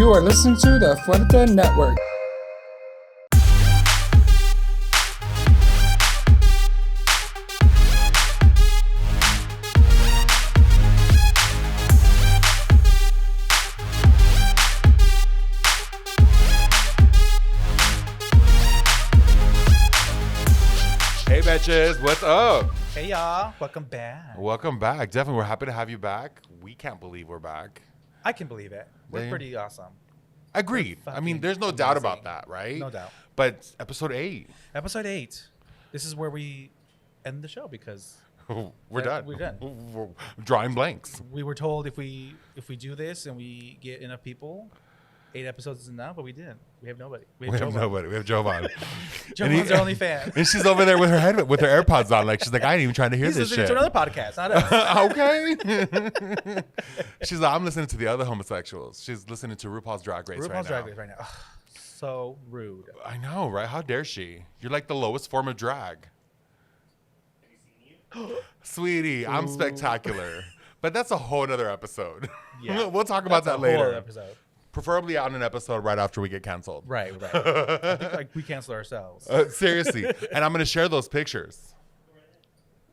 You are listening to the Fuerte Network. Hey, Betches, what's up? Hey, y'all. Welcome back. Welcome back. Definitely, we're happy to have you back. We can't believe we're back. I can believe it. We're Damn. pretty awesome. Agreed. I mean, there's no doubt about that, right? No doubt. But episode 8. Episode 8. This is where we end the show because We're done. We're done. We're drawing blanks. we were told if we do this and we get enough people, 8 episodes is enough, but we didn't. We have nobody. We have nobody. We have Jovan. Jovan's our only fan. And she's over there with her head, with her AirPods on. Like, she's like, I ain't even trying to hear He's this listening shit. to another podcast, not us. Okay. She's like, I'm listening to the other homosexuals. She's listening to RuPaul's Drag Race RuPaul's Drag Race right now. Ugh, so rude. I know, right? How dare she? You're like the lowest form of drag. Sweetie, I'm spectacular. But that's a whole other episode. Yeah. We'll talk about that That's a whole later. other episode. Preferably on an episode right after we get canceled. Right. I think like we cancel ourselves. Seriously. And I'm going to share those pictures.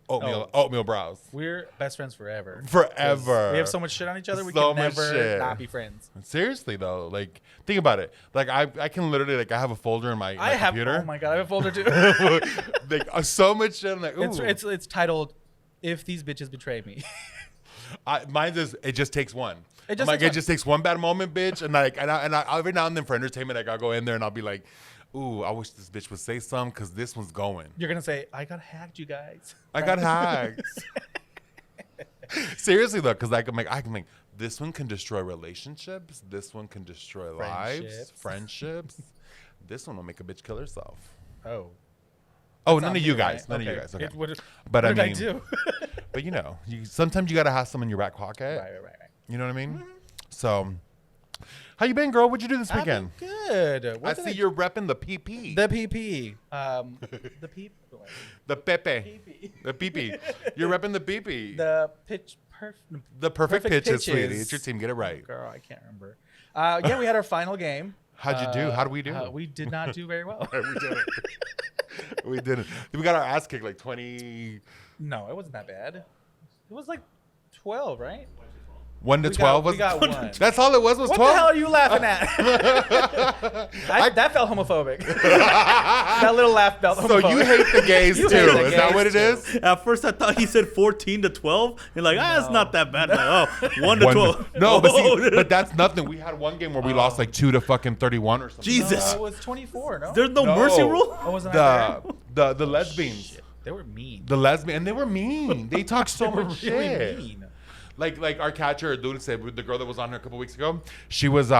Oatmeal brows. We're best friends forever. Forever. We have so much shit on each other. We So can much never shit. not be friends. Seriously, though. Like, think about it. Like, I can literally, like, I have a folder in my computer. Oh my God, I have a folder too. Like, so much shit. I'm like, ooh. It's titled "If These Bitches Betray Me." Mine's is, it just takes one. It I'm just like, takes it just takes one bad moment, bitch. And like, and I every now and then for entertainment, like, I'll go in there and I'll be like, ooh, I wish this bitch would say something because this one's going. You're gonna say, "I got hacked, you guys." I got hacked. Seriously though, because I can make this one can destroy relationships. This one can destroy lives, friendships. This one will make a bitch kill herself. Oh, none of you guys. None of you guys. Okay. But what I did mean, do? but you know, sometimes you gotta have some in your back pocket. Right. You know what I mean? Mm-hmm. So, how you been, girl? What'd you do this I've weekend? been good. I see you're repping the PP. The PP. The PP. The Pepe. PP. The PP. You're repping the PP. The perfect pitches, sweetie. pitches. It's your team. Get it right. Girl, I can't remember. Yeah, we had our final game. How'd you do? How did we do? We did not do very well. we didn't. We didn't. We got our ass kicked like 20. No, it wasn't that bad. It was like 12, right? 1 to 12 was. We got 1. That's all it was. What 12. the hell are you laughing at? That felt homophobic. That little laugh felt homophobic. So you hate the gays too? Is that what it is? At first, I thought he said 14 to 12. You're like, it's not that bad. Like, 1 to 12. No, but that's nothing. We had one game where we lost like 2 to fucking 31 or something. Jesus. No, it was 24, no? There's no mercy rule? Oh, wasn't that bad? The lesbians. Shit. They were mean. The lesbian, and they were mean. They talked so much really shit. mean. Like our catcher, dude said, the girl that was on here a couple weeks ago, she was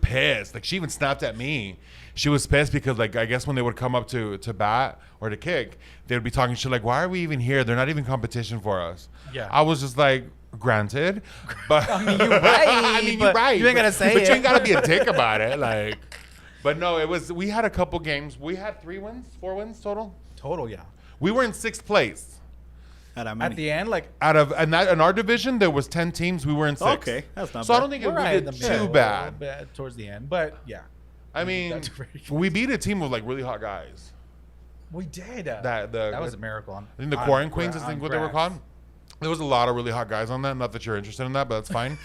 pissed. Like, she even snapped at me. She was pissed because, like, I guess when they would come up to bat or to kick, they would be talking shit like, why are we even here? They're not even competition for us. Yeah. I was just like, granted, but I mean, you're right. you're right. You ain't gotta say it. But you ain't gotta be a dick about it. Like, but no, we had a couple games. We had 4 wins total. Total, yeah. We were in 6th place. At the end, like In our division, there was 10 teams. We were in 6th. Okay, that's not so bad. I don't think we're we right did in the middle, too bad. bad towards the end, but yeah. I mean, we beat a team of like really hot guys. We did. That was a miracle. I think the Quarren Queens, I think what they were called. There was a lot of really hot guys on that. Not that you're interested in that, but that's fine.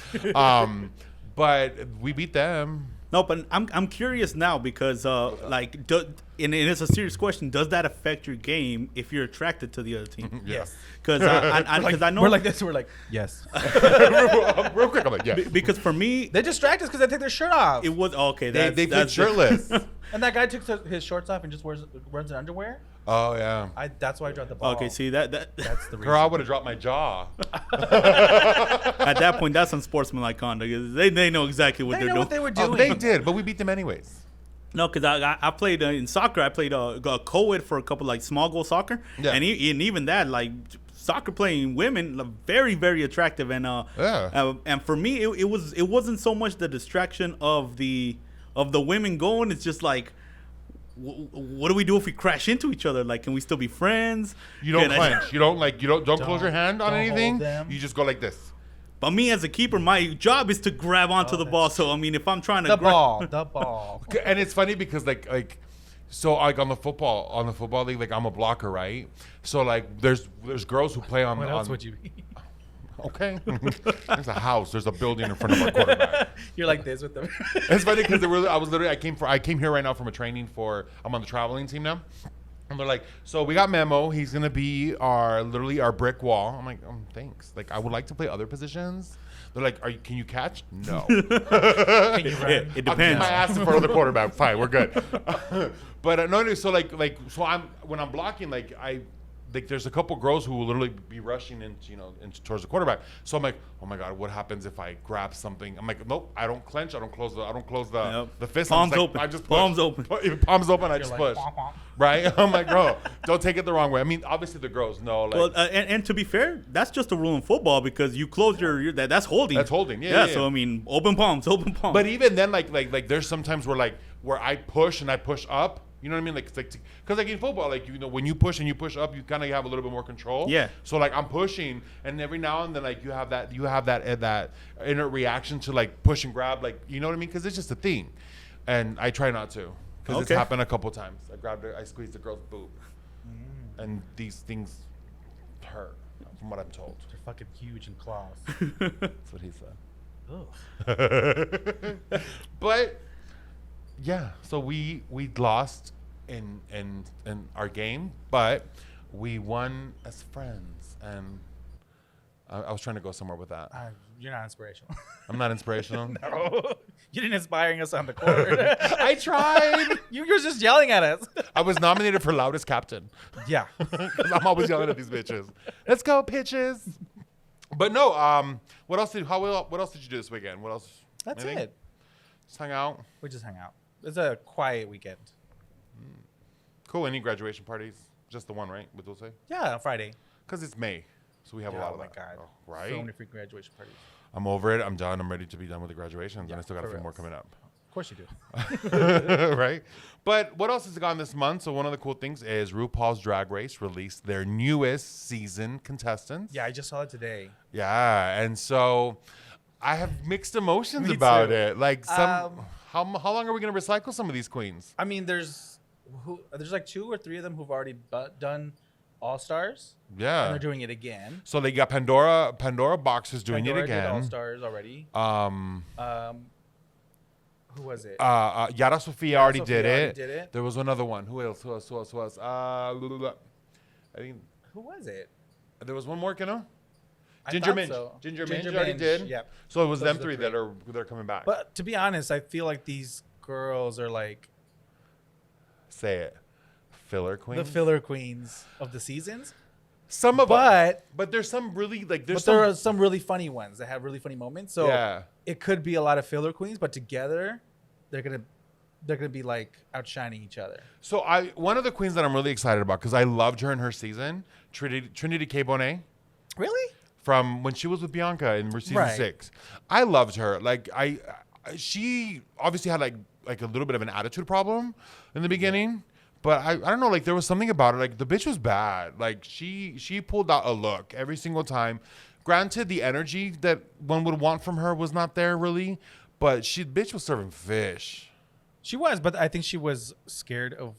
But we beat them. No, but I'm curious now because and it's a serious question. Does that affect your game if you're attracted to the other team? Yes. Because I know we're like this. We're like, yes. Real quick, I'm like, yeah. Because for me, They distract us because they take their shirt off. it was okay. They played shirtless. And that guy took his shorts off and just runs in underwear. Oh yeah. That's why I dropped the ball. Okay, see that's That's the reason. Girl, I would have dropped my jaw. at that point that's unsportsmanlike conduct. They know exactly what They they're know doing. what they were doing. Oh, they did, but we beat them anyways. No, because I played in soccer. I played co-ed for a couple like small goal soccer, Yeah. and even that like soccer playing women very very attractive and and for me it wasn't so much the distraction of the women going. It's just like. What do we do if we crash into each other? Like, can we still be friends? You don't clench. You don't close your hand on don't anything. hold them. You just go like this. But me as a keeper, my job is to grab onto the ball. So I mean, if I'm trying to the ball. And it's funny because so like on the football league, like I'm a blocker, right? So like there's girls who play on. What else would you be? Okay, there's a house. There's a building in front of our quarterback. You're like this with them. It's funny because I came here right now from a training for. I'm on the traveling team now. And they're like, so we got Memo. He's gonna be our brick wall. I'm like, thanks. Like, I would like to play other positions. They're like, can you catch? No. Can you run? It depends. I'll keep my ass in front of the quarterback. Fine, we're good. But no. So when I'm blocking, there's a couple girls who will literally be rushing into towards the quarterback. So I'm like, oh my god, what happens if I grab something? I'm like, nope, I don't clench, I don't close the fist. Palms open. I just push. Palms open. Palms open. I You're just like, push. womp, womp. Right? I'm like, bro, don't take it the wrong way. I mean, obviously the girls know. Like, Well, and to be fair, that's just a rule in football because you close that's holding. That's holding. Yeah. So I mean, open palms. But even then, like there's sometimes where I push and I push up. You know what I mean? Because in football, when you push and you push up, you kind of have a little bit more control. Yeah. So I'm pushing, and every now and then you have that inner reaction to push and grab, you know what I mean? Because it's just a thing, and I try not to because it's happened a couple times. I squeezed the girl's boob, and these things hurt, from what I'm told. They're fucking huge and claws. That's what he said. Ugh. But. Yeah, so we lost in our game, but we won as friends, and I was trying to go somewhere with that. You're not inspirational. I'm not inspirational. No, you didn't inspiring us on the court. I tried. You were just yelling at us. I was nominated for loudest captain. Yeah, because I'm always yelling at these bitches. Let's go, pitches. But no, what else did you do this weekend? What else? that's Anything? it. Just hang out. We just hang out. It's a quiet weekend. Cool. Any graduation parties? Just the one, right? With Dulce? Yeah, on Friday. Because it's May, so we have a lot of my that. God. Oh, right? So many freaking graduation parties. I'm over it. I'm done. I'm ready to be done with the graduations, and I still got a for few more reals. coming up. Of course you do. Right? But what else has gone this month? So one of the cool things is RuPaul's Drag Race released their newest season contestants. Yeah, I just saw it today. Yeah, and so I have mixed emotions Me about too. it. Like how long are we going to recycle some of these queens? I mean, there's 2 or 3 of them who've already done All Stars. Yeah. And they're doing it again. So they got Pandora Box is doing Pandora it again. did All Stars already. Who was it? Yara Sofia already did it. did it. There was another one. Who else? I think Who was it? there was one more, Ginger thought Minge. so. Ginger Ginger Minge already Minge, did. yep. So it was Those them are the three three. that are coming back. But to be honest, I feel like these girls are like Say it. Filler queens. the filler queens of the seasons. Some of But- them. But there's some really But there's there are some really funny ones that have really funny moments. So Yeah. it could be a lot of filler queens, but together they're gonna be like outshining each other. So one of the queens that I'm really excited about because I loved her in her season, Trinity K. Bonet. Really? From when she was with Bianca in season Right. 6. I loved her. She obviously had like a little bit of an attitude problem in the beginning, but I don't know, there was something about her. Like the bitch was bad. Like she pulled out a look every single time. Granted, the energy that one would want from her was not there really, but bitch was serving fish. She was, but I think she was scared of.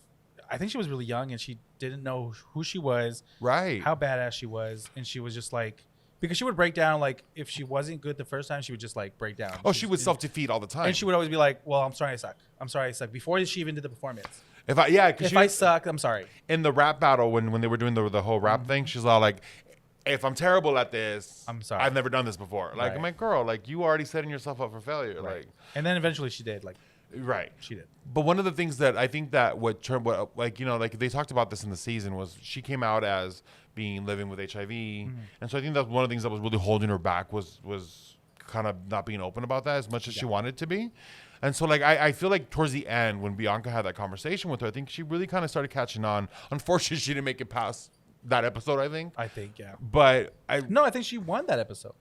I think she was really young and she didn't know who she was, Right. how badass she was, and she was just like, because she would break down. Like if she wasn't good the first time, she would just like break down. Oh, she would self-defeat all the time. and she would always be like, "Well, I'm sorry, I suck. I'm sorry, I suck." Before she even did the performance, If I suck, I'm sorry. in the rap battle when they were doing the whole rap thing, she's all like, if I'm terrible at this, I'm sorry. I've never done this before. Like, Right. I'm like, girl, you already setting yourself up for failure. Right. And then eventually she did. Like Right. she did. But one of the things that I think that they talked about this in the season was she came out as living with HIV, and so I think that's one of the things that was really holding her back was kind of not being open about that as much as she wanted to be. And so I feel like towards the end when Bianca had that conversation with her, I think she really kind of started catching on. Unfortunately, she didn't make it past that episode, I think. I think, yeah. But I think she won that episode.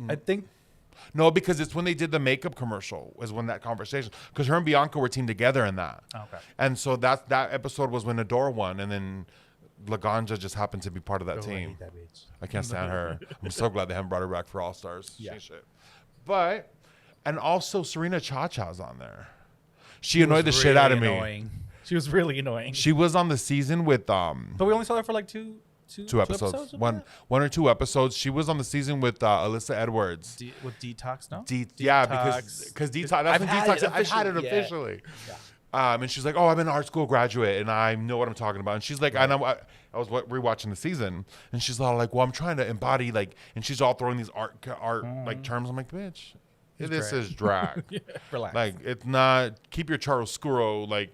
I think. No, because it's when they did the makeup commercial was when that conversation, because her and Bianca were teamed together in that. Okay. And so that episode was when Adore won, and then Laganja just happened to be part of that Oh, I team. hate that bitch. I can't stand her. I'm so glad they haven't brought her back for All Stars. Yeah. Shit. But, and also Serena Chacha's on there. She annoyed the shit out of me. Annoying. She was really annoying. She was on the season with But we only saw her for like two episodes. One or two episodes. She was on the season with Alyssa Edwards. With Detox, no? Yeah, because Detox. That's when Detox. I've had it officially. Yeah. And she's like, "Oh, I'm an art school graduate, and I know what I'm talking about." And she's like, "I was rewatching the season, and she's all like, well, I'm trying to embody like," and she's all throwing these art like terms. I'm like, bitch, this is drag. Relax. Like, it's not. Keep your chiaroscuro. Like,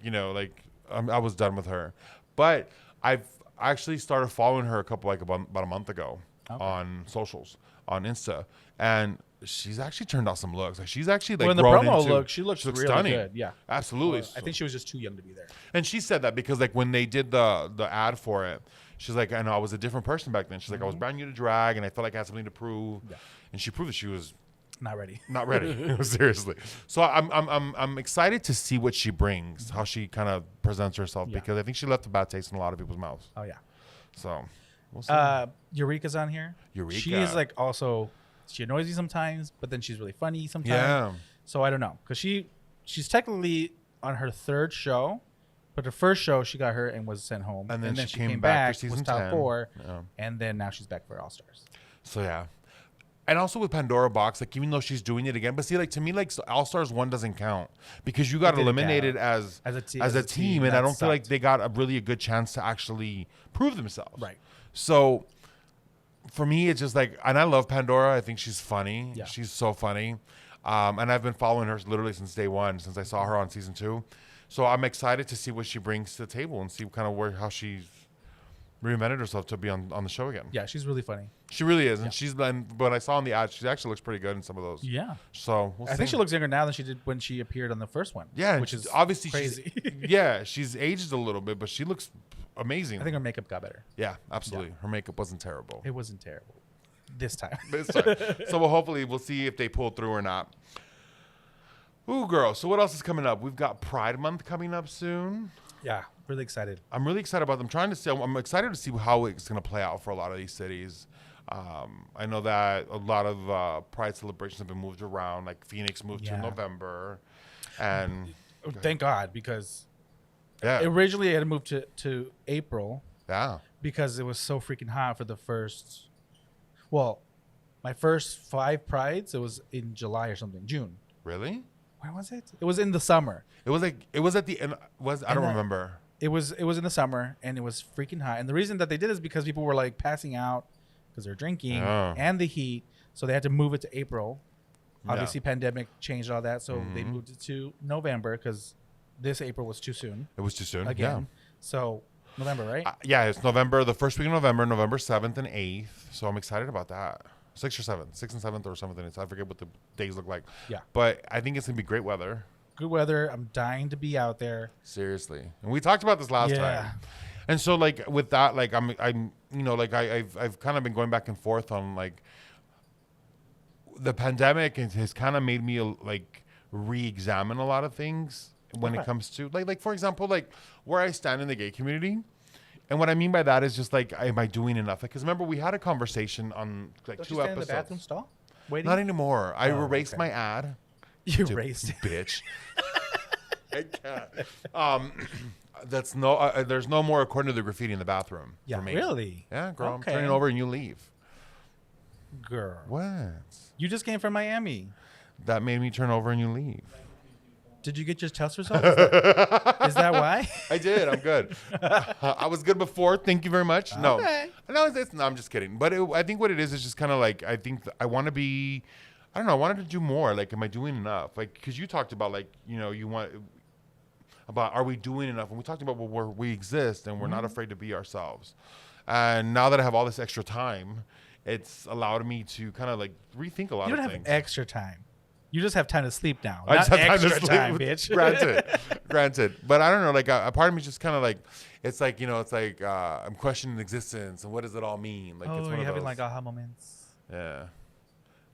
I was done with her, but I've actually started following her about a month ago on socials, on Insta, and she's actually turned out some looks. Like, she's actually like in the grown promo into, look, she looks really stunning. good. Yeah, absolutely. I think she was just too young to be there. And she said that because like when they did the ad for it, she's like, I know I was a different person back then. She's like, I was brand new to drag, and I felt like I had something to prove. Yeah. And she proved that she was not ready. Not ready. Seriously. So I'm excited to see what she brings, how she kind of presents herself, because I think she left a bad taste in a lot of people's mouths. Oh yeah. So we'll see. Eureka's on here. Eureka. She is like also. She annoys me sometimes, but then she's really funny sometimes. Yeah. So I don't know, because she's technically on her third show, but the first show she got hurt and was sent home, and then she came back for was season top 10. 4, and then now she's back for All Stars. So yeah. And also with Pandora Box, like even though she's doing it again, but see, like to me, like All Stars 1 doesn't count because you got eliminated as a team, and I don't feel like they got a good chance to actually prove themselves. Right. So for me, it's just like, and I love Pandora. I think she's funny. Yeah. She's so funny. And I've been following her literally since day one, since I saw her on season 2. So I'm excited to see what she brings to the table and see kind of how she's reinvented herself to be on the show again. Yeah, she's really funny. She really is. And but I saw in the ad, she actually looks pretty good in some of those. Yeah. So I think she looks younger now than she did when she appeared on the first one. Yeah. Which is obviously crazy. She's aged a little bit, but she looks amazing. I think her makeup got better. Yeah, absolutely. Yeah. Her makeup wasn't terrible. It wasn't terrible. This time. So we'll see if they pull through or not. Ooh, girl. So what else is coming up? We've got Pride Month coming up soon. Yeah, really excited. I'm really excited about them. I'm excited to see how it's going to play out for a lot of these cities. I know that a lot of Pride celebrations have been moved around. Like Phoenix moved to November. And thank God, because yeah, originally it had moved to April. Yeah. Because it was so freaking hot for the first. Well, my first 5 Prides, it was in July or something, June. Really? Where was it? It was in the summer. It was at the end. I don't remember. It was in the summer, and it was freaking hot. And the reason that they did is because people were like passing out because they're drinking and the heat, so they had to move it to April. Obviously, pandemic changed all that, so they moved it to November because this April was too soon. It was too soon again. Yeah. So November, right? Yeah, it's November, the first week of November, November 7th and 8th. So I'm excited about that. 6th or 7th, 6th and 7th or something. I forget what the days look like. Yeah. But I think it's going to be great weather. Good weather. I'm dying to be out there. Seriously. And we talked about this last time. And so like with that, like I'm like I've kind of been going back and forth on like the pandemic has kind of made me like re-examine a lot of things when it comes to like for example, like where I stand in the gay community. And what I mean by that is just like, am I doing enough? Because remember, we had a conversation on like Don't 2 you stand episodes. In the bathroom stall? Waiting? Not anymore. I erased my ad. You erased it, bitch. I can't. That's no. There's no more according to the graffiti in the bathroom. Yeah, for me. really? Yeah, girl. I'm turning over and you leave. Girl. What? You just came from Miami. That made me turn over and you leave. Did you get your test results? Is that why? I did. I'm good. I was good before. Thank you very much. No, okay. No, I'm just kidding. But I think what it is just kind of like, I think I want to be, I don't know, I wanted to do more. Like, am I doing enough? Like, because you talked about like, you want, about are we doing enough? And we talked about where we exist and we're not afraid to be ourselves. And now that I have all this extra time, it's allowed me to kind of like rethink a lot of things. You don't have extra time. You just have time to sleep now. I just have extra time to sleep, time, bitch. Granted. But I don't know, like a part of me is just kind of like, it's like, it's like I'm questioning existence and what does it all mean? Like, it's one you're of having those, like aha moments. Yeah.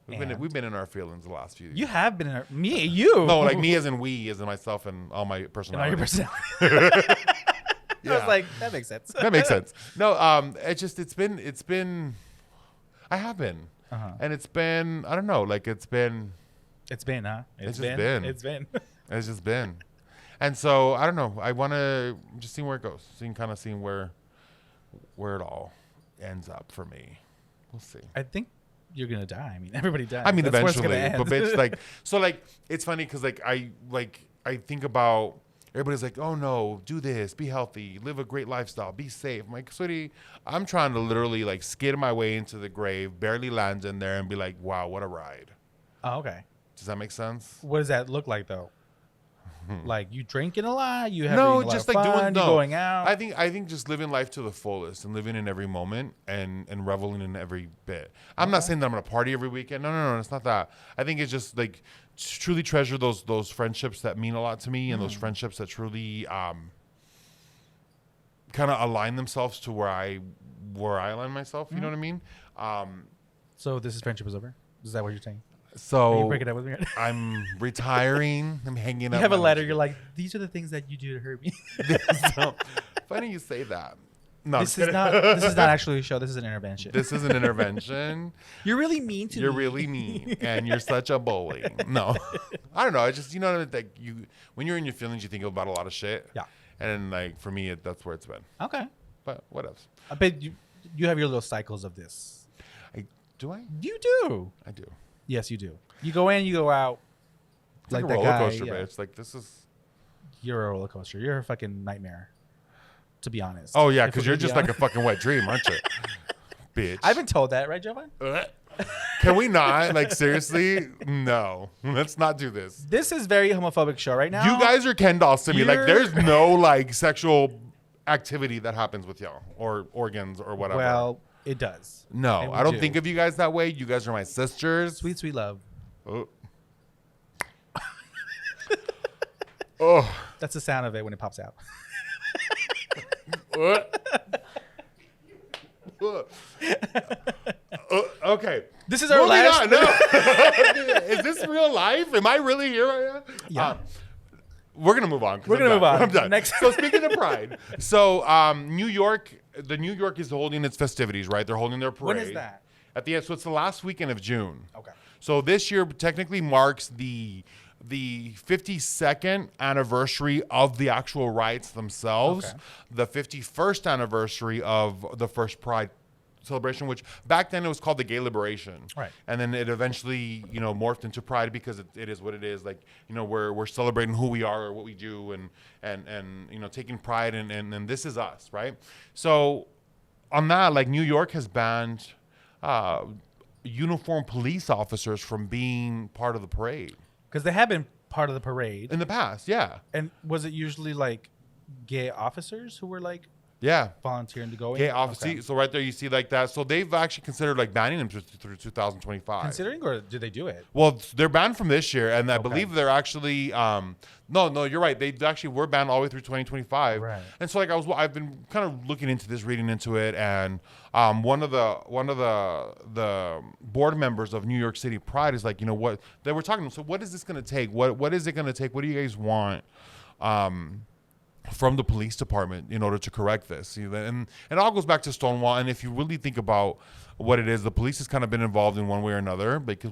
We've been in our feelings the last few years. You have been in our, you. No, like me as in we, as in myself and all my personalities. And all your personality. I was like, that makes sense. That makes sense. No, it's been. I have been, and it's been. I don't know. Like it's been. It's been, huh? It's just been. It's been. It's just been, and so I don't know. I want to just see where it goes. Seeing where it all ends up for me. We'll see. I think you're gonna die. I mean, everybody dies. I mean, That's where it's eventually, gonna end. but bitch, it's funny because I think about everybody's like, oh no, do this, be healthy, live a great lifestyle, be safe. I'm like, sweetie, I'm trying to literally like skid my way into the grave, barely land in there, and be like, wow, what a ride. Oh, okay. Does that make sense? What does that look like though? Like you drinking a lot, you having a lot of fun, you going out. I think just living life to the fullest and living in every moment and reveling in every bit. I'm not saying that I'm gonna party every weekend. No, it's not that. I think it's just like truly treasure those friendships that mean a lot to me and those friendships that truly kind of align themselves to where I align myself. You know what I mean? So this friendship is over. Is that what you're saying? So Are you breaking up with me? I'm retiring. I'm hanging up. You have a letter. You're like, these are the things that you do to hurt me. So, funny you say that. No, This is not actually a show. This is an intervention. This is an intervention. You're really mean to me. You're really mean, and you're such a bully. No, I don't know. I just like when you're in your feelings, you think about a lot of shit. Yeah. And like for me, that's where it's been. Okay. But what else? I bet you have your little cycles of this. Do I? You do. I do. Yes, you do. You go in, you go out. It's like a roller coaster, bitch. Like this is. You're a roller coaster. You're a fucking nightmare. To be honest. Oh yeah, because you're just like a fucking wet dream, aren't you, bitch? I've been told that, right, Jovan? Can we not? Like seriously? No. Let's not do this. This is very homophobic show right now. You guys are Ken dolls to me. Like there's no like sexual activity that happens with y'all or organs or whatever. Well, it does. No, I don't think of you guys that way. You guys are my sisters. Sweet, sweet love. Oh. Oh. That's the sound of it when it pops out. Okay. This is our last. No. Is this real life? Am I really here right now? Yeah. We're gonna move on. We're gonna move on. I'm done. Next. So speaking of Pride, so New York is holding its festivities, right? They're holding their parade. When is that? At the end, so it's the last weekend of June. Okay. So this year technically marks the 52nd anniversary of the actual riots themselves, Okay. the 51st anniversary of the first Pride celebration, which back then it was called the Gay Liberation, right? And then it eventually, morphed into Pride because it is what it is. Like, we're celebrating who we are or what we do, and taking pride and this is us, right? So on that, like New York has banned uniformed police officers from being part of the parade. Because they have been part of the parade In the past, yeah. And was it usually like gay officers who were like Yeah. volunteering to go in? Gay officers. Okay. So right there you see like that. So they've actually considered like banning them through 2025. Considering, or do they do it? Well, they're banned from this year, and I believe they're actually no, you're right. They actually were banned all the way through 2025. Right. And so like I've been kind of looking into this, reading into it, and one of the board members of New York City Pride is like, what they were talking. So what is this going to take? What is it going to take? What do you guys want? From the police department in order to correct this, and it all goes back to Stonewall. And if you really think about what it is, the police has kind of been involved in one way or another because,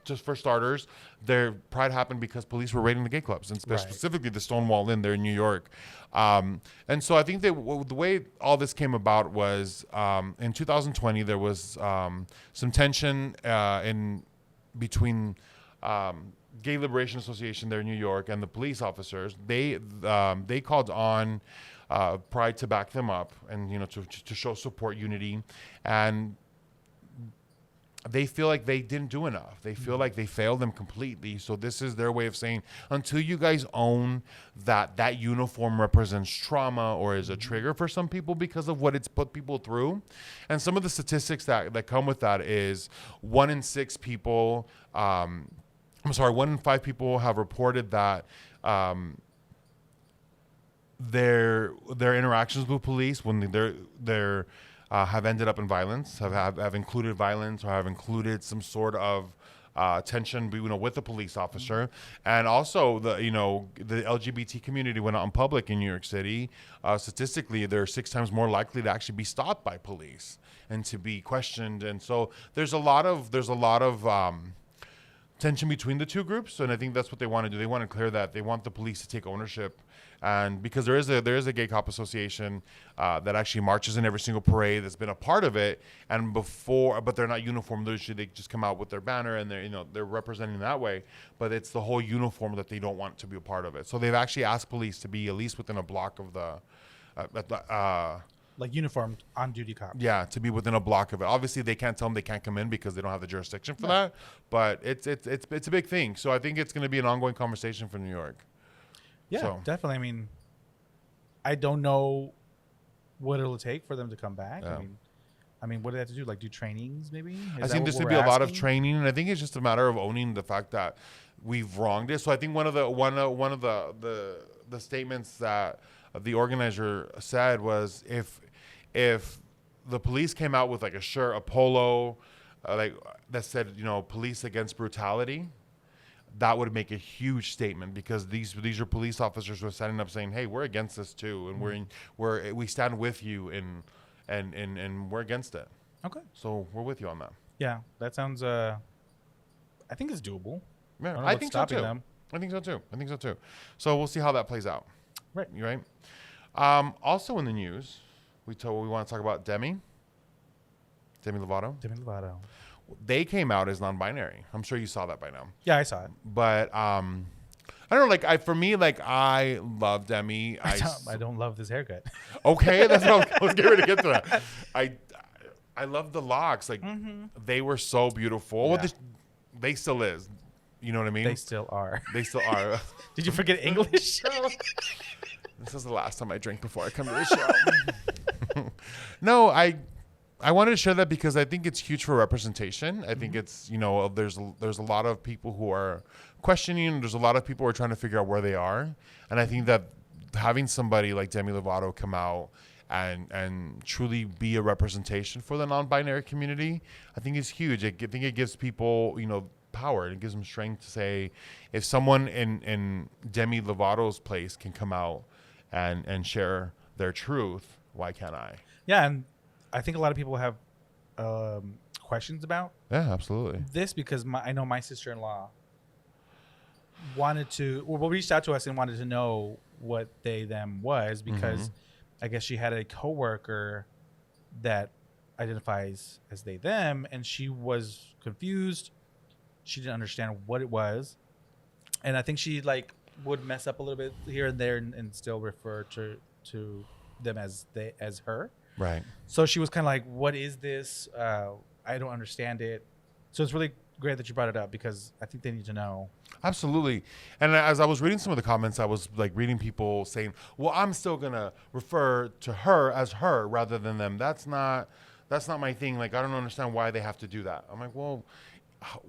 just for starters, their Pride happened because police were raiding the gay clubs, and specifically the Stonewall Inn there in New York. And so I think that the way all this came about was in 2020 there was some tension in between. Gay Liberation Association there in New York and the police officers. They called on Pride to back them up and to show support, unity, and they feel like they didn't do enough. They feel like they failed them completely. So this is their way of saying, until you guys own that uniform represents trauma or is a trigger for some people because of what it's put people through. And some of the statistics that come with that is 1 in 6 people. 1 in 5 people have reported that their interactions with police when they're have ended up in violence, have included violence or have included some sort of tension, with the police officer, and also the LGBT community went out in public in New York City. Statistically, they're 6 times more likely to actually be stopped by police and to be questioned, and so there's a lot of tension between the two groups, and I think that's what they want to do. They want to clear that. They want the police to take ownership, and because there is a gay cop association that actually marches in every single parade that's been a part of it, but they're not uniform. Usually they just come out with their banner and they're representing that way, but it's the whole uniform that they don't want to be a part of it. So they've actually asked police to be at least within a block of the like uniformed on-duty cops. Yeah, to be within a block of it. Obviously, they can't tell them they can't come in because they don't have the jurisdiction for that. But it's a big thing. So I think it's going to be an ongoing conversation for New York. Yeah, definitely. I mean, I don't know what it'll take for them to come back. Yeah. I mean, what do they have to do? Like do trainings, maybe? I think there's going to be a lot of training, and I think it's just a matter of owning the fact that we've wronged it. So I think one of the statements that the organizer said was if the police came out with like a shirt, a polo, like that said, police against brutality, that would make a huge statement, because these are police officers who are standing up saying, hey, we're against this too, and we stand with you and we're against it. Okay. So we're with you on that. Yeah, that sounds I think it's doable. Yeah, I think so too. I think so too. So we'll see how that plays out. Right. Also in the news, we want to talk about Demi Lovoto. They came out as non-binary. I'm sure you saw that by now. Yeah, I saw it. But I don't know. I love Demi. I don't love this haircut. Okay, that's what I was getting ready to get to that. I love the locks. Like they were so beautiful. Yeah. Well, they still is. You know what I mean? They still are. Did you forget English? This is the last time I drink before I come to the show. No, I wanted to share that because I think it's huge for representation. I think it's, there's a lot of people who are questioning. There's a lot of people who are trying to figure out where they are. And I think that having somebody like Demi Lovoto come out and truly be a representation for the non-binary community, I think is huge. I think it gives people, power. It gives them strength to say, if someone in Demi Lovato's place can come out and share their truth, why can't I? Yeah, and I think a lot of people have questions about absolutely this, because I know my sister-in-law reached out to us and wanted to know what them was, because I guess she had a coworker that identifies as them, and she was confused. She didn't understand what it was, and I think she would mess up a little bit here and there and still refer to them as her. Right. So she was kind of like, what is this? I don't understand it. So it's really great that you brought it up, because I think they need to know. Absolutely. And as I was reading some of the comments, I was reading people saying, well, I'm still going to refer to her as her rather than them. That's not my thing. I don't understand why they have to do that. I'm like, well,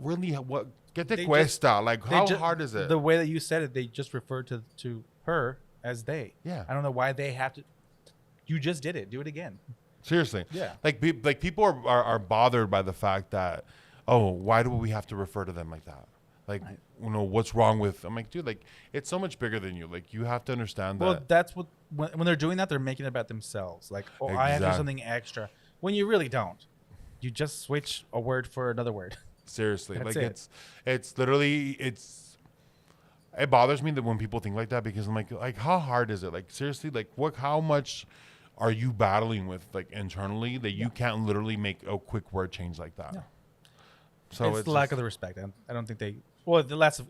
really, what? Get the cuesta. How hard is it? The way that you said it, they just referred to her as they. Yeah. I don't know why they have to. You just did it. Do it again. Seriously. Yeah. People are bothered by the fact that, why do we have to refer to them like that? What's wrong with? I'm like, dude, it's so much bigger than you. You have to understand that. Well, that's what when they're doing that, they're making it about themselves. Exactly. I have to do something extra, when you really don't. You just switch a word for another word. Seriously, it's literally it bothers me that when people think like that, because I'm like how hard is it? Seriously, how much are you battling with internally that you can't literally make a quick word change like that? Yeah. So it's the lack of the respect. I don't think the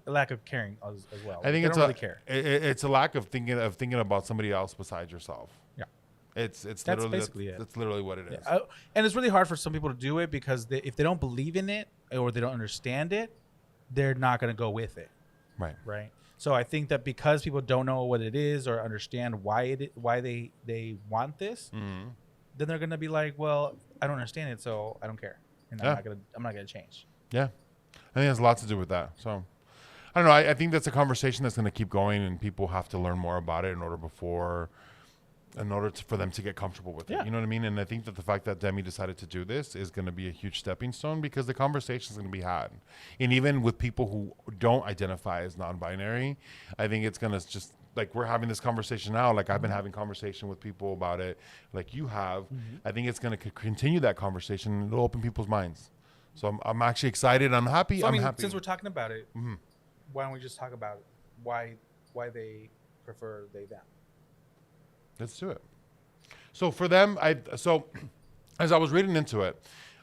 lack of caring as well. I think they don't really care. It's a lack of thinking about somebody else besides yourself. Yeah. That's literally basically it. That's literally what it is. Yeah. And it's really hard for some people to do it, because if they don't believe in it or they don't understand it, they're not going to go with it. Right. So I think that because people don't know what it is or understand why they want this, then they're going to be like, well, I don't understand it, so I don't care. And I'm not going to change. Yeah. I think it has a lot to do with that. So I don't know. I think that's a conversation that's going to keep going, and people have to learn more about it in order before in order for them to get comfortable with it. You know what I mean? And I think that the fact that Demi decided to do this is going to be a huge stepping stone because the conversation is going to be had. And even with people who don't identify as non-binary, I think it's going to just, like we're having this conversation now, like I've been having conversation with people about it, like you have. I think it's going to continue that conversation and it'll open people's minds. So I'm actually excited. I'm happy. So, I'm happy. Since we're talking about it, why don't we just talk about why they prefer they them? Let's do it. So for them, as I was reading into it,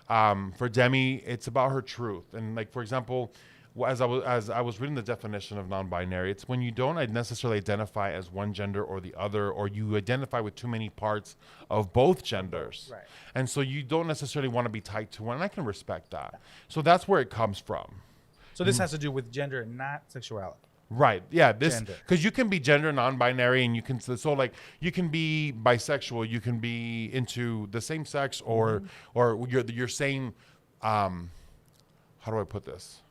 for Demi, it's about her truth. And like, for example, as I was reading the definition of non-binary, it's when you don't necessarily identify as one gender or the other, or you identify with too many parts of both genders. Right. And so you don't necessarily want to be tied to one. And I can respect that. So that's where it comes from. So this has to do with gender and not sexuality. Right. Yeah. This, Gender. because you can be gender non-binary, and you can like you can be bisexual, you can be into the same sex, or your same. How do I put this?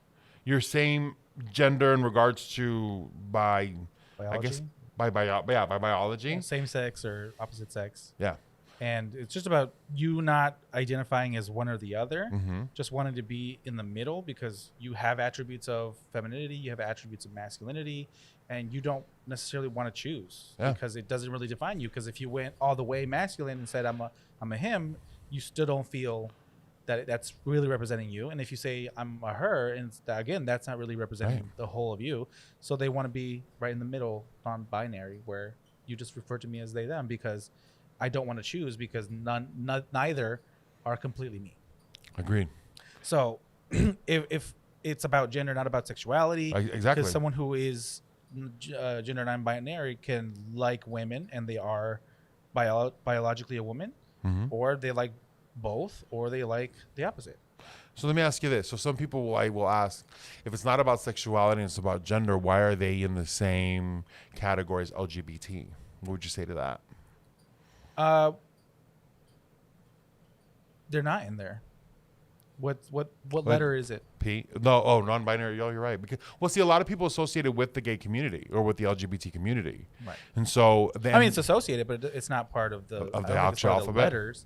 Your same gender in regards to biology. I guess by biology. Yeah, same sex or opposite sex. Yeah. And it's just about you not identifying as one or the other, just wanting to be in the middle because you have attributes of femininity, you have attributes of masculinity, and you don't necessarily want to choose because it doesn't really define you. Because if you went all the way masculine and said I'm a him, you still don't feel that that's really representing you. And if you say I'm a her, and again, that's not really representing the whole of you. So they want to be right in the middle, non-binary, where you just refer to me as they them because I don't want to choose because neither are completely me. Agreed. So if it's about gender, not about sexuality, exactly. Because someone who is gender non-binary can like women and they are biologically a woman, or they like both, or they like the opposite. So let me ask you this. So some people will ask, if it's not about sexuality and it's about gender, why are they in the same category as LGBT? What would you say to that? They're not in there. What letter is it? P? No. Oh, non-binary. Oh, you're right. Because see, a lot of people associated with the gay community or with the LGBT community, right? And so it's associated, but it's not part of the actual alphabet. Letters.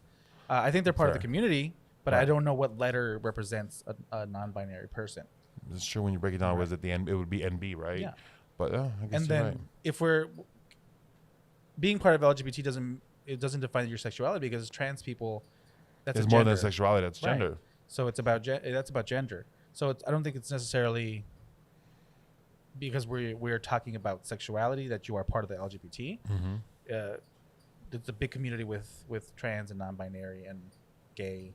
I think they're part of the community, but I don't know what letter represents a non-binary person. It's true when you break it down. Was at the end, it would be NB, right? Yeah. But I guess and then if we're being part of LGBT doesn't define your sexuality because trans people, that's more than sexuality. That's gender. Right. So it's about that's about gender. So I don't think it's necessarily because we're talking about sexuality that you are part of the LGBT. It's a big community with trans and non-binary and gay.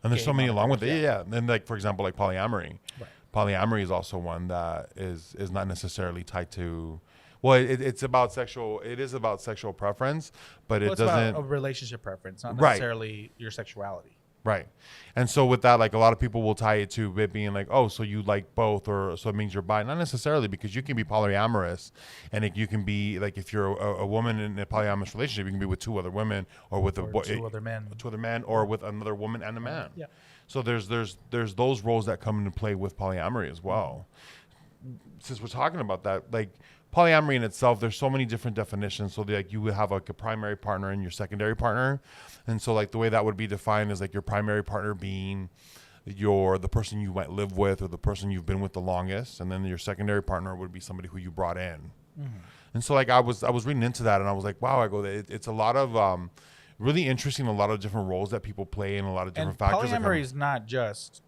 And there's so many along with it. Yeah. And then like, for example, like polyamory. Right. Polyamory is also one that is not necessarily tied to. Well, it's about sexual. It is about sexual preference, but it doesn't. It's about a relationship preference, not necessarily your sexuality. Right. And so with that, like a lot of people will tie it to it being like, oh, so you like both, or so it means you're bi. Not necessarily, because you can be polyamorous, and you can be like, if you're a woman in a polyamorous relationship, you can be with two other women, or with two other men, or with another woman and a man. Yeah. So there's those roles that come into play with polyamory as well. Since we're talking about that, like polyamory in itself, there's so many different definitions. So like you would have like a primary partner and your secondary partner. And so like the way that would be defined is like your primary partner being the person you might live with or the person you've been with the longest. And then your secondary partner would be somebody who you brought in. And so like I was reading into that and I was like, wow, it's a lot of really interesting, a lot of different roles that people play and a lot of different factors. Polyamory is not just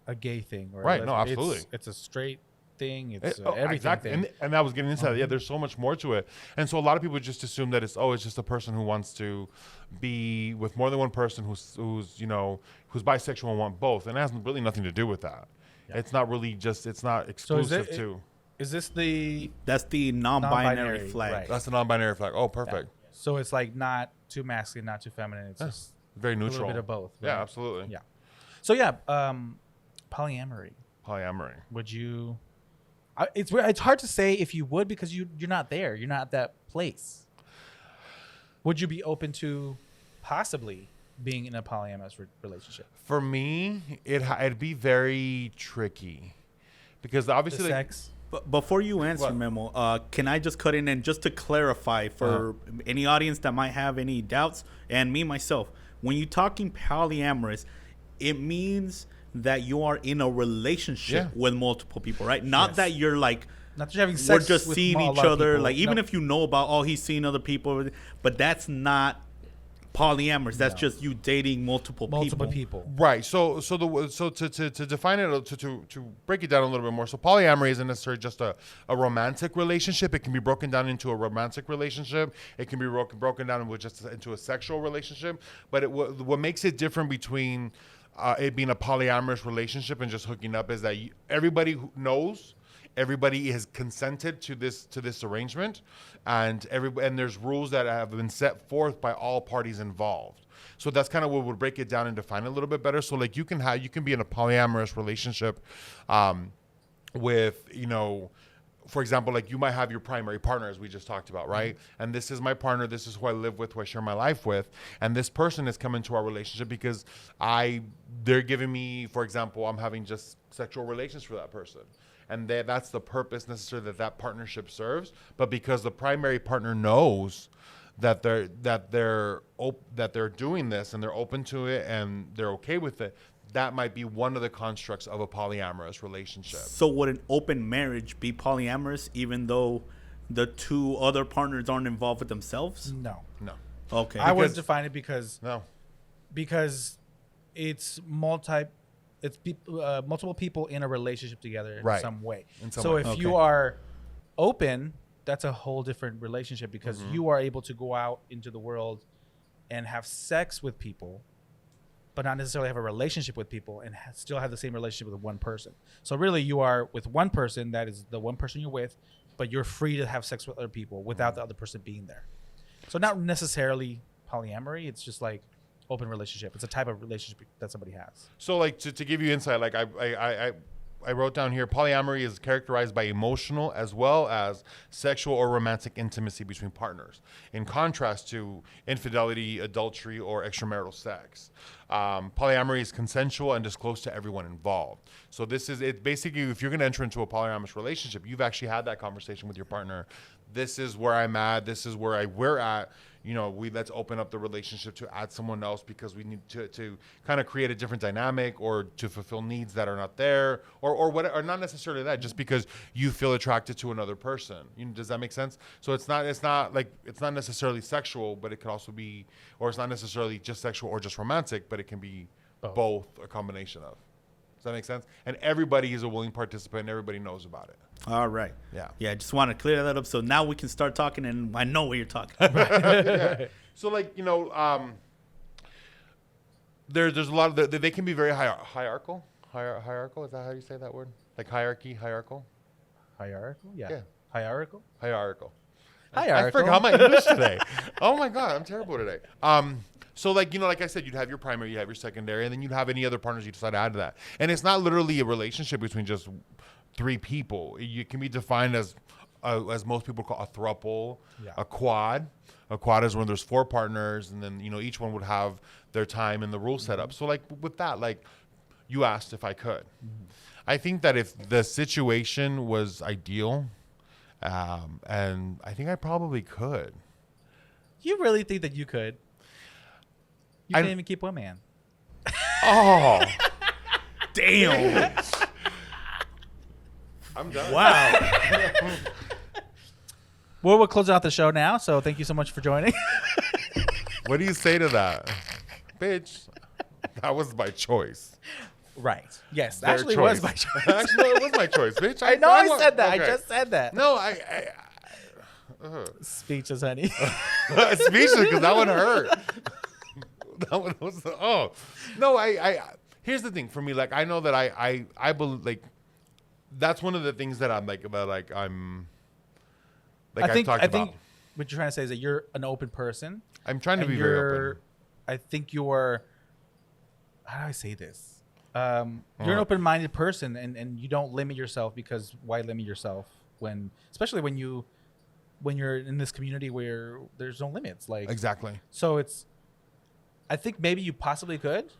a gay thing. Right. No, absolutely. It's a straight thing. It's everything. Exactly. Thing. And I was getting into that. Yeah, there's so much more to it. And so a lot of people just assume that it's just a person who wants to be with more than one person who's bisexual and want both. And it has really nothing to do with that. Yeah. It's not really it's not exclusive to. Is this that's the non-binary flag. Right. That's the non-binary flag. Oh, perfect. Yeah. So it's like not too masculine, not too feminine. It's just very neutral. A little bit of both. Right? Yeah, absolutely. Yeah. So yeah, polyamory. Polyamory. Would you? It's hard to say if you would because you're not there. You're not at that place. Would you be open to possibly being in a polyamorous relationship? For me, it'd be very tricky because obviously the sex. Before you answer, What? Memo, can I just cut in and just to clarify for any audience that might have any doubts, and me myself, when you're talking polyamorous, it means that you are in a relationship with multiple people, right? Not that you're like, not just having sex. we're just with seeing a each lot of other. people. Like, even Nope. if you know about, he's seeing other people, but that's not polyamorous. That's just you dating multiple people. Right. So to define it, to break it down a little bit more. So polyamory isn't necessarily just a romantic relationship. It can be broken down into a romantic relationship. It can be broken down into a sexual relationship. But what makes it different between it being a polyamorous relationship and just hooking up is that everybody who knows. Everybody has consented to this arrangement, and there's rules that have been set forth by all parties involved. So that's kind of what would break it down and define it a little bit better. So like you can be in a polyamorous relationship, with for example, like you might have your primary partner, as we just talked about, right? And this is my partner. This is who I live with, who I share my life with. And this person has come into our relationship because they're giving me, for example, I'm having just sexual relations for that person. And that's the purpose necessarily that partnership serves. But because the primary partner knows that they're doing this and they're open to it and they're okay with it, that might be one of the constructs of a polyamorous relationship. So would an open marriage be polyamorous even though the two other partners aren't involved with themselves? No. Okay. I wouldn't define it because it's multiple people in a relationship together in some way. If you are open, that's a whole different relationship because you are able to go out into the world and have sex with people, but not necessarily have a relationship with people and still have the same relationship with one person. So really you are with one person, that is the one person you're with, but you're free to have sex with other people without the other person being there. So not necessarily polyamory. It's just like open relationship. It's a type of relationship that somebody has. So like to give you insight, like I wrote down here, polyamory is characterized by emotional as well as sexual or romantic intimacy between partners, in contrast to infidelity, adultery, or extramarital sex. Polyamory is consensual and disclosed to everyone involved. So this is it. Basically, if you're going to enter into a polyamorous relationship, you've actually had that conversation with your partner. This is where I'm at. This is where we're at. Let's open up the relationship to add someone else because we need to kind of create a different dynamic or to fulfill needs that are not there or not necessarily that, just because you feel attracted to another person. Does that make sense? So it's not necessarily sexual, but it could also be, or it's not necessarily just sexual or just romantic, but it can be both a combination of. Does that make sense? And everybody is a willing participant and everybody knows about it. All right. Yeah. I just want to clear that up so now we can start talking and I know what you're talking about. Yeah. So there's a lot of they can be very hierarchical. Hierarchical, is that how you say that word? Like hierarchical? Hierarchical? Yeah. Hierarchical? Hierarchical. Hierarchical. I forgot my English today. Oh my God, I'm terrible today. So like I said, you'd have your primary, you have your secondary, and then you'd have any other partners you decide to add to that. And it's not literally a relationship between just three people. It can be defined as most people call a throuple, a quad. A quad is when there's four partners, and then each one would have their time and the rule set up. So like with that, like you asked if I could. I think that if the situation was ideal, and I think I probably could. You really think that you could? You can't even keep one man. Oh, Damn. I'm done. Wow. Well, we'll close out the show now. So thank you so much for joining. What do you say to that? Bitch, that was my choice. Right. Yes. Their Actually, choice. it was my choice. Actually, no, it was my choice, bitch. I know I said that. Okay. I just said that. No, Speeches, honey. speechless because that one hurt. That one was here's the thing for me. Like I know that I believe like that's one of the things that I'm like about. Like I'm. Like I think what you're trying to say is that you're an open person. I'm trying to be very open. I think you're. How do I say this? You're an open-minded person, and you don't limit yourself because why limit yourself especially when you're in this community where there's no limits. Like exactly. So I think maybe you possibly could,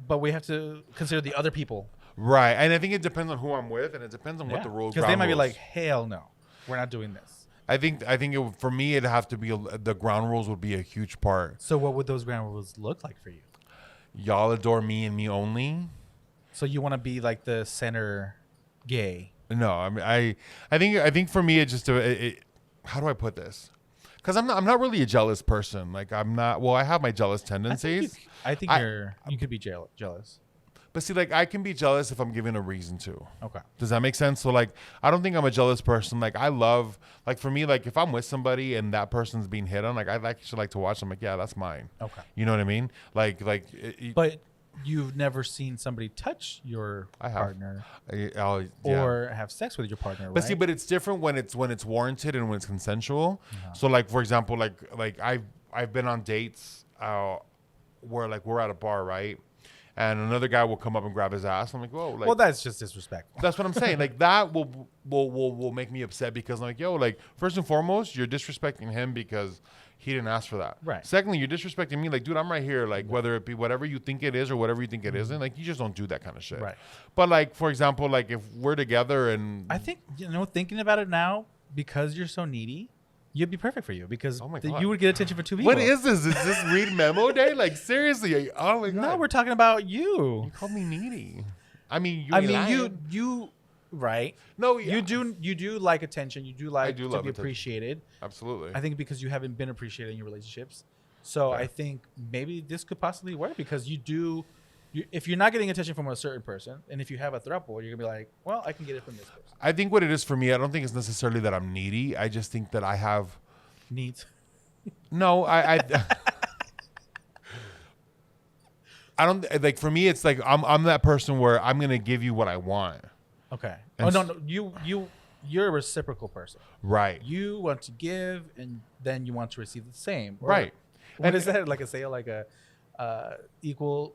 but we have to consider the other people. Right. And I think it depends on who I'm with, and it depends on what the rules. Because they might be like, hell no, we're not doing this. I think for me, it'd have to be the ground rules would be a huge part. So what would those ground rules look like for you? Y'all adore me and me only. So you want to be like the center gay? No, I mean, I think for me, it just how do I put this? Because I'm not really a jealous person. Like I'm not. Well, I have my jealous tendencies. I think you could be jealous. But see, like I can be jealous if I'm given a reason to. Okay. Does that make sense? So like, I don't think I'm a jealous person. Like I love, like for me, like if I'm with somebody and that person's being hit on, like I actually like to watch them. Like, yeah, that's mine. Okay. You know what I mean? But you've never seen somebody touch your partner or have sex with your partner, right? But see, but it's different when it's warranted and when it's consensual. So like for example, like I've been on dates where like we're at a bar, right? And another guy will come up and grab his ass. I'm like, whoa. Like, well, that's just disrespectful. That's what I'm saying. Like that will make me upset because I'm like, yo, like first and foremost, you're disrespecting him because he didn't ask for that. Right. Secondly, you're disrespecting me. Like, dude, I'm right here. Like whether it be whatever you think it is or whatever you think it isn't, like you just don't do that kind of shit. Right. But like, for example, like if we're together and I think, thinking about it now, because you're so needy, you'd be perfect for you because you would get attention for two people. What is this? Is this read memo day? Like seriously? Oh my god! No, we're talking about you. You called me needy. I mean, you right? No, you do like attention. You do like to be appreciated. Absolutely. I think because you haven't been appreciated in your relationships, so I think maybe this could possibly work because you do. If you're not getting attention from a certain person, and if you have a throuple, you're gonna be like, well, I can get it from this person. I think what it is for me, I don't think it's necessarily that I'm needy. I just think that I have needs. No, I don't like. For me, it's like I'm that person where I'm gonna give you what I want. Okay. No, you're a reciprocal person. Right. You want to give, and then you want to receive the same. Right. What is that? Like a sale, like a equal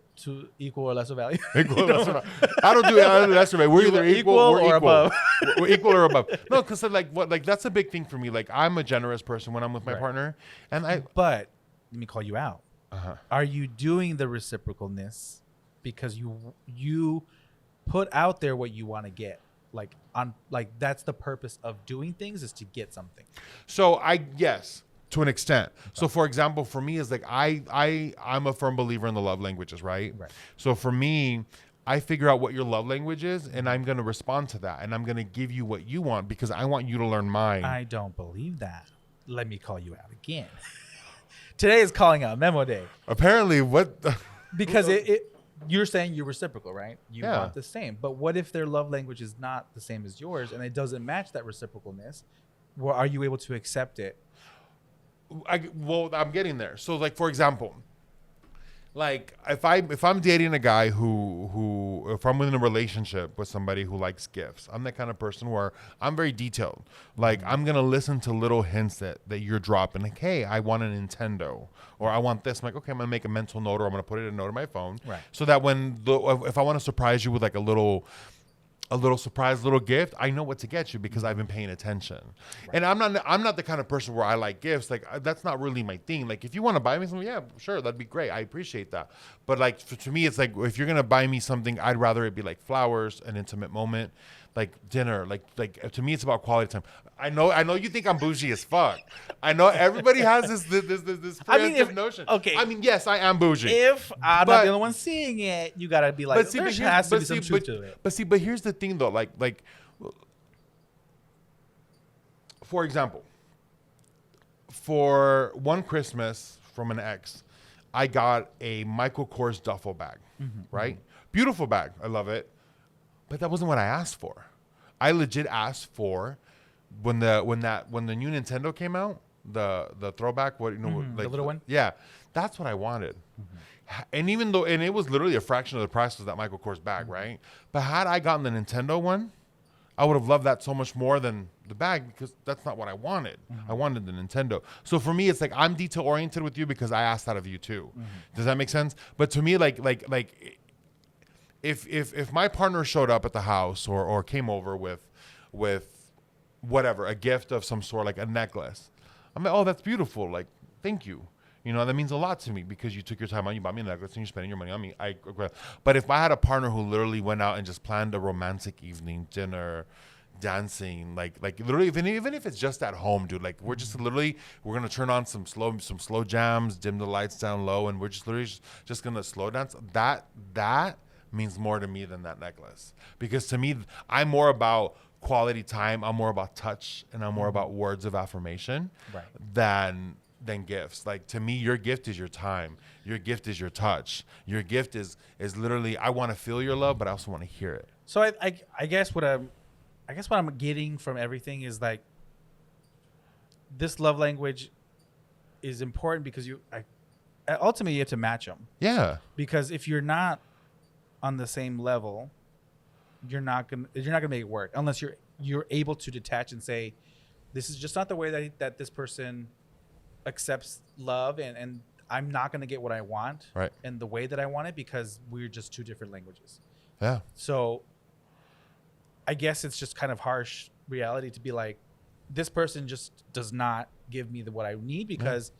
or lesser value. Equal or lesser value. I don't do lesser value. We're either equal or above. We're equal or above. No, because like that's a big thing for me. Like I'm a generous person when I'm with my partner, and But let me call you out. Are you doing the reciprocalness because you put out there what you want to get? Like that's the purpose of doing things is to get something. So yes. To an extent. So for example, for me is like I'm a firm believer in the love languages, right? Right. So for me, I figure out what your love language is and I'm going to respond to that and I'm going to give you what you want because I want you to learn mine. I don't believe that. Let me call you out again. Today is calling out Memo Day. Apparently because you're saying you're reciprocal, right? You want the same. But what if their love language is not the same as yours and it doesn't match that reciprocalness? Well, are you able to accept it? I'm getting there. So like, for example, like if I'm dating a guy who if I'm in a relationship with somebody who likes gifts, I'm that kind of person where I'm very detailed. Like I'm going to listen to little hints that you're dropping. Like, hey, I want a Nintendo or I want this. I'm like, okay, I'm going to make a mental note or I'm going to put it in a note on my phone. Right. So that if I want to surprise you with like a little surprise, little gift, I know what to get you because I've been paying attention. Right. And I'm not the kind of person where I like gifts. Like that's not really my thing. Like if you want to buy me something, yeah, sure, that'd be great. I appreciate that. But like to me, it's like if you're gonna buy me something, I'd rather it be like flowers, an intimate moment, like dinner. Like to me, it's about quality time. I know you think I'm bougie as fuck. I know everybody has this preemptive notion. Okay. I mean, yes, I am bougie. If I'm not the only one seeing it, you gotta be like, there has to be some truth to it. But here's the thing though, like for example, for one Christmas from an ex, I got a Michael Kors duffel bag, right? Beautiful bag. I love it. But that wasn't what I asked for. I legit asked for when the new Nintendo came out, the throwback, like the little one? Yeah. That's what I wanted. And even though it was literally a fraction of the price of that Michael Kors bag, right? But had I gotten the Nintendo one, I would have loved that so much more than the bag because that's not what I wanted. I wanted the Nintendo. So for me, it's like I'm detail oriented with you because I asked that of you too. Does that make sense? But to me, like if my partner showed up at the house or came over with whatever, a gift of some sort, like a necklace, I'm like, oh, that's beautiful. Like, thank you. You know, that means a lot to me because you took your time out, you bought me a necklace, and you're spending your money on me. I agree. But if I had a partner who literally went out and just planned a romantic evening, dinner, dancing, like literally, even if it's just at home, dude, like we're gonna turn on some slow jams, dim the lights down low, and we're just literally just gonna slow dance. That means more to me than that necklace, because to me, I'm more about quality time. I'm more about touch, and I'm more about words of affirmation, than gifts. Like, to me, your gift is your time. Your gift is your touch. Your gift is literally, I want to feel your love, but I also want to hear it. So I guess what I'm getting from everything is like, this love language is important because ultimately you have to match them. Yeah. Because if you're not on the same level, you're not gonna make it work unless you're able to detach and say, this is just not the way that this person accepts love, and I'm not gonna get what I want in the way that I want it because we're just two different languages. Yeah. So I guess it's just kind of harsh reality to be like, this person just does not give me what I need because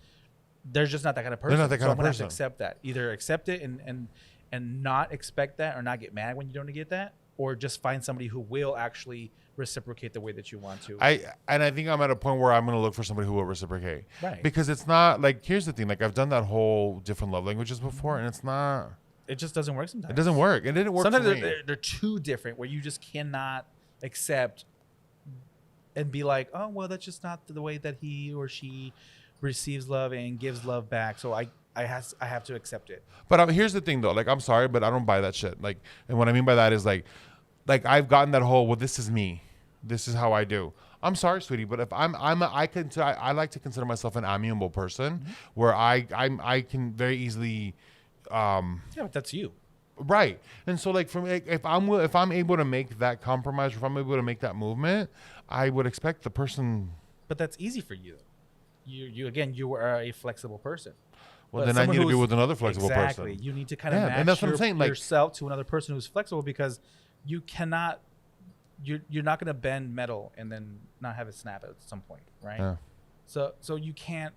they're just not that kind of person. They're not that kind so of I'm gonna person. have to accept that. Either accept it and not expect that, or not get mad when you don't get that, or just find somebody who will actually reciprocate the way that you want to. I think I'm at a point where I'm going to look for somebody who will reciprocate. Right. Because it's not like, here's the thing, like I've done that whole different love languages before, and it's not. It just doesn't work sometimes. It doesn't work. It didn't work Sometimes for me. they're too different where you just cannot accept and be like, oh, well, that's just not the way that he or she receives love and gives love back. So I have to accept it. But here's the thing, though. Like, I'm sorry, but I don't buy that shit. Like, and what I mean by that is like I've gotten that whole, well, this is me. This is how I do. I'm sorry, sweetie, but if I like to consider myself an amiable person, where I can very easily. Yeah, but that's you. Right. And so, like, for me, if I'm able to make that compromise, or if I'm able to make that movement, I would expect the person. But that's easy for you. You are a flexible person. Well, then I need to be with another flexible person. Exactly. You need to kind of match and that's what I'm saying, like, yourself to another person who's flexible, because you cannot. You're not going to bend metal and then not have it snap at some point, right? Yeah. So you can't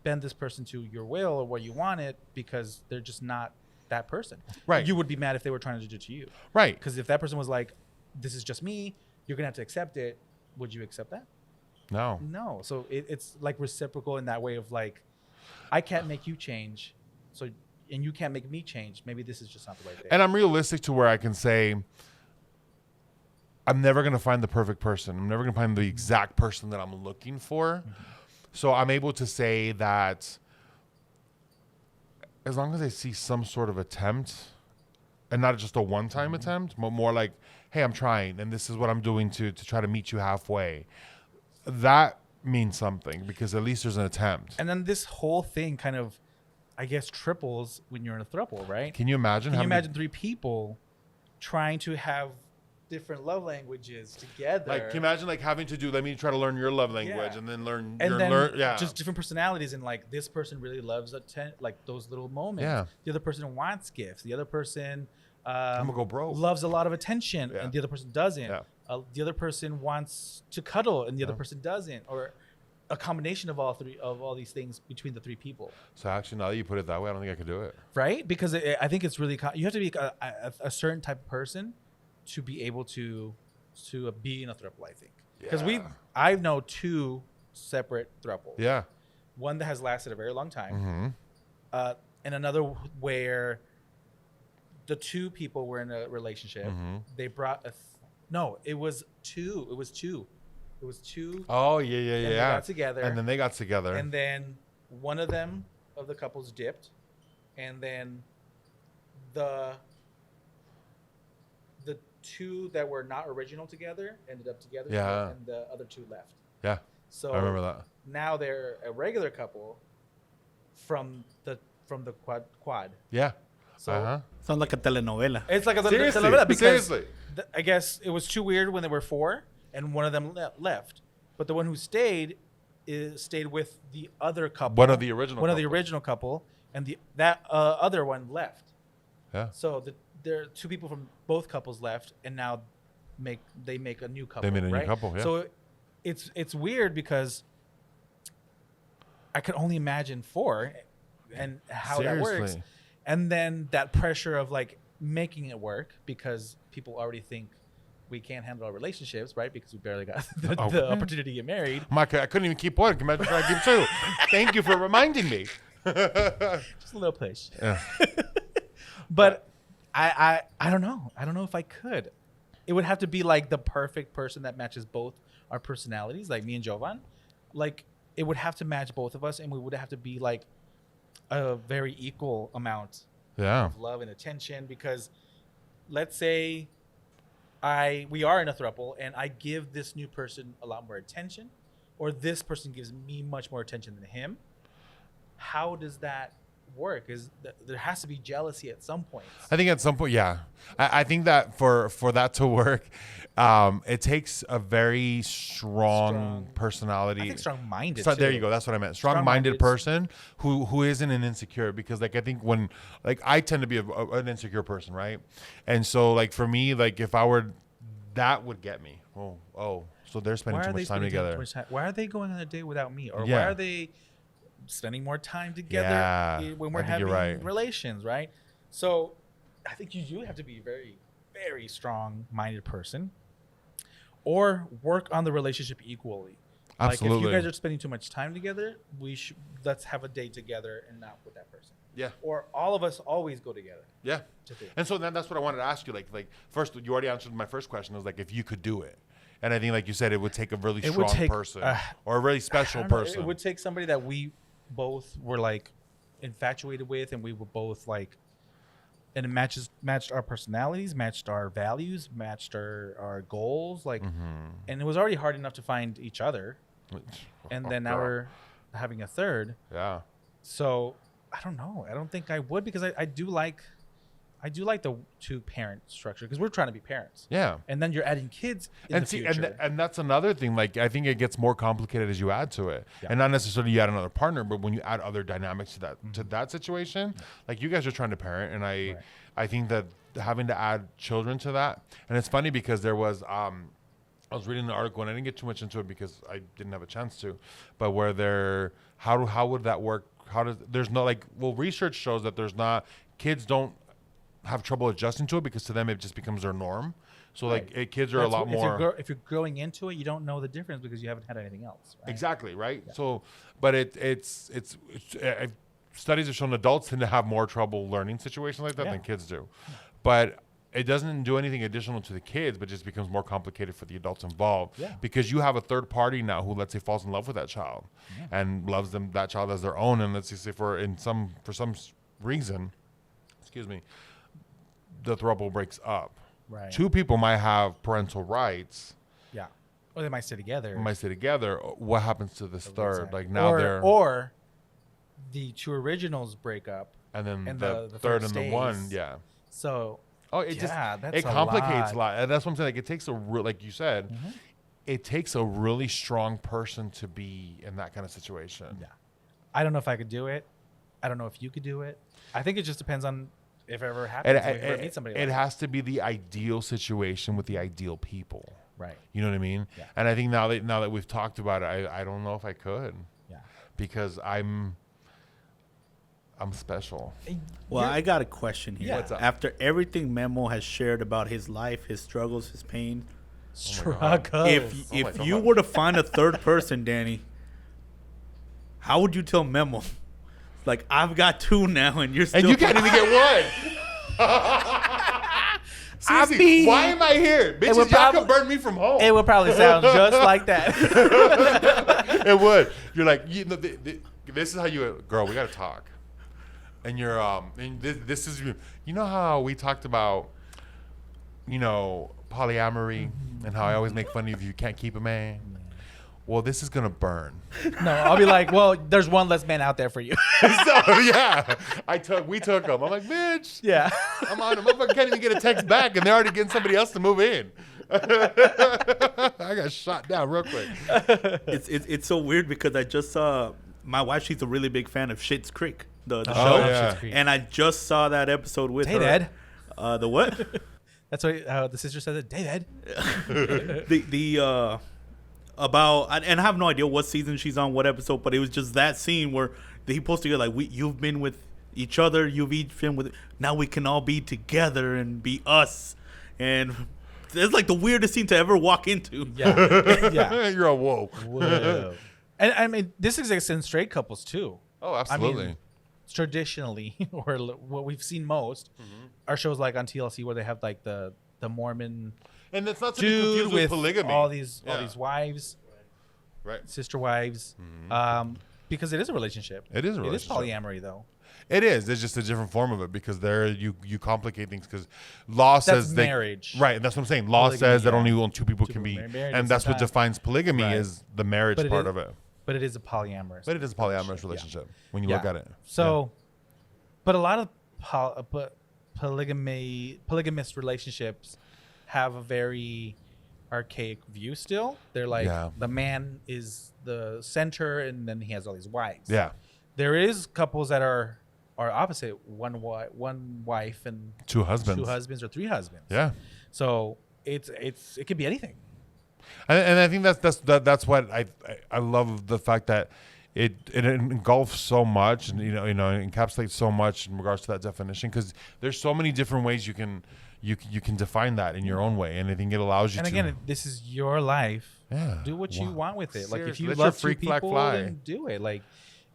bend this person to your will or what you want it, because they're just not that person. Right. You would be mad if they were trying to do it to you. Right. Because if that person was like, this is just me, you're going to have to accept it. Would you accept that? No. No. So it's like reciprocal in that way of like, I can't make you change. So, and you can't make me change. Maybe this is just not the right thing. And I'm realistic to where I can say, I'm never going to find the perfect person. I'm never going to find the exact person that I'm looking for. Mm-hmm. So I'm able to say that as long as I see some sort of attempt, and not just a one-time attempt, but more like, hey, I'm trying, and this is what I'm doing to try to meet you halfway. That means something, because at least there's an attempt. And then this whole thing kind of, I guess, triples when you're in a throuple, right? Can you imagine? Can you imagine three people trying to have different love languages together? Like, can you imagine like having to do, let me try to learn your love language, and then learn just different personalities, and like this person really loves like those little moments. Yeah. The other person wants gifts. The other person I'm gonna go broke. Loves a lot of attention, and the other person doesn't. Yeah. The other person wants to cuddle, and the other person doesn't, or a combination of all these things between the three people. So actually, now that you put it that way, I don't think I could do it. Right? Because I think it's really you have to be a certain type of person to be able to be in a throuple, I think. Because I know two separate throuples. Yeah. One that has lasted a very long time, Mm-hmm. and another where the two people were in a relationship. Mm-hmm. They brought it was two. It was two. Oh yeah. They got together, and then they got together, and then one of the couples dipped, and then the two that were not original together ended up together. Yeah. And the other two left. Yeah. So I remember that. Now they're a regular couple from the quad. Yeah. So Sounds like a telenovela. it's like a Seriously. telenovela, because Seriously. I guess it was too weird when there were four and one of them left, but the one who stayed stayed with the other couple. One of the original couple, and that other one left. Yeah. So there are two people from both couples left, and now they make a new couple. They made a right? new couple. Yeah. So it's weird because I could only imagine four, and how that works. And then that pressure of like making it work because people already think we can't handle our relationships, right? Because we barely got the opportunity to get married. I couldn't even keep one. Imagine trying to keep two. Thank you for reminding me. Just a little push. Yeah. But I don't know. I don't know if I could. It would have to be like the perfect person that matches both our personalities, like me and Jovan. Like it would have to match both of us, and we would have to be like a very equal amount of love and attention. Because let's say we are in a throuple and I give this new person a lot more attention, or this person gives me much more attention than him. How does that work? There has to be jealousy at some point. I think at some point, yeah. I think that for that to work, it takes a very strong personality. I think strong-minded. There you go. That's what I meant. Strong-minded person who isn't an insecure. Because like I think when like I tend to be an insecure person, right? And so like for me, like if I were, that would get me. Oh, so they're spending too much time together. Why are they going on a date without me? Or why are they spending more time together when we're having relations, right? So I think you do have to be a very, very strong-minded person, or work on the relationship equally. Absolutely. Like if you guys are spending too much time together, let's have a date together and not with that person. Yeah. Or all of us always go together. Yeah. And so then that's what I wanted to ask you. Like first, you already answered my first question. It was like if you could do it. And I think, like you said, it would take a really strong person or a really special person. It would take somebody that we both were like infatuated with, and we were both like, and it matched our personalities, matched our values, matched our goals, like, and it was already hard enough to find each other, and then now we're having a third. Yeah. So I don't know. I don't think I would, because I do like the two-parent structure, because we're trying to be parents. Yeah. And then you're adding kids in the future. And that's another thing. Like, I think it gets more complicated as you add to it. Yeah. And not necessarily you add another partner, but when you add other dynamics to that situation, like you guys are trying to parent. And I think that having to add children to that. And it's funny because there was, I was reading the article and I didn't get too much into it because I didn't have a chance to, but where how would that work? Research shows that kids don't have trouble adjusting to it, because to them it just becomes their norm. So kids are a lot more. If you're growing into it, you don't know the difference because you haven't had anything else. Right? Exactly right. Yeah. So, but it's studies have shown adults tend to have more trouble learning situations like that than kids do. But it doesn't do anything additional to the kids, but just becomes more complicated for the adults involved. Yeah. Because you have a third party now who, let's say, falls in love with that child and loves that child as their own, and let's say for some reason, the throuple breaks up. Right. Two people might have parental rights. Yeah. Or they might stay together. What happens to this third? Like now or the two originals break up, and then the third and the one, So it complicates a lot. And that's what I'm saying. Like it takes like you said, it takes a really strong person to be in that kind of situation. Yeah. I don't know if I could do it. I don't know if you could do it. I think it just depends on if it ever happens. If you ever meet somebody it has to be the ideal situation with the ideal people. Right. You know what I mean? Yeah. And I think now that we've talked about it, I don't know if I could. Yeah. Because I'm special. Well, I got a question here. Yeah. What's up? After everything Memo has shared about his life, his struggles, his pain, if you were to find a third person, Danny, how would you tell Memo? Like, I've got two now, and you're still... And you can't even get one. Seriously, why am I here? Bitches, y'all could burn me from home. It would probably sound just like that. It would. You're like, this is how you... Girl, we got to talk. And you're... and this is... You know how we talked about, polyamory and how I always make fun of you can't keep a man? Well, this is going to burn. No, I'll be like, well, there's one less man out there for you. So, yeah. We took them. I'm like, bitch. Yeah. I'm on them. I can't even get a text back, and they're already getting somebody else to move in. I got shot down real quick. It's so weird because I just saw my wife. She's a really big fan of Schitt's Creek, the show. Yeah. And I just saw that episode with her. Hey, Dad. The what? That's what the sister said. David. About, and I have no idea what season she's on, what episode, but it was just that scene where he posted it like, you've been with each other, you've each been with, now we can all be together and be us. And it's like the weirdest scene to ever walk into. Yeah. Yeah. You're a whoa. Whoa. And I mean, this exists in straight couples too. Oh, absolutely. I mean, traditionally, or what we've seen most, are shows like on TLC where they have like the Mormon and that's not to be dude confused with with polygamy. all these wives, right? Sister wives, because it is a relationship. It is a relationship. It is polyamory though. It is. It's just a different form of it because there you complicate things because law says That's marriage. Right, and that's what I'm saying. Law Polygamy, says that yeah. only two people can be, married and that's what sometimes. defines polygamy Right. is the marriage But it part is- of it. But it is a polyamorous. But it is a polyamorous relationship when you look at it. So, but a lot of polygamous relationships have a very archaic view still. They're like the man is the center and then he has all these wives. Yeah. There is couples that are opposite, one wife and Two husbands or three husbands. Yeah. So it could be anything. And I think that's what I love the fact that it engulfs so much and you know encapsulates so much in regards to that definition because there's so many different ways you can define that in your own way and I think it allows you and to. again, this is your life. Yeah. Do what you want with it. Like if Seriously, you let your love two freak flag people, fly. then do it. Like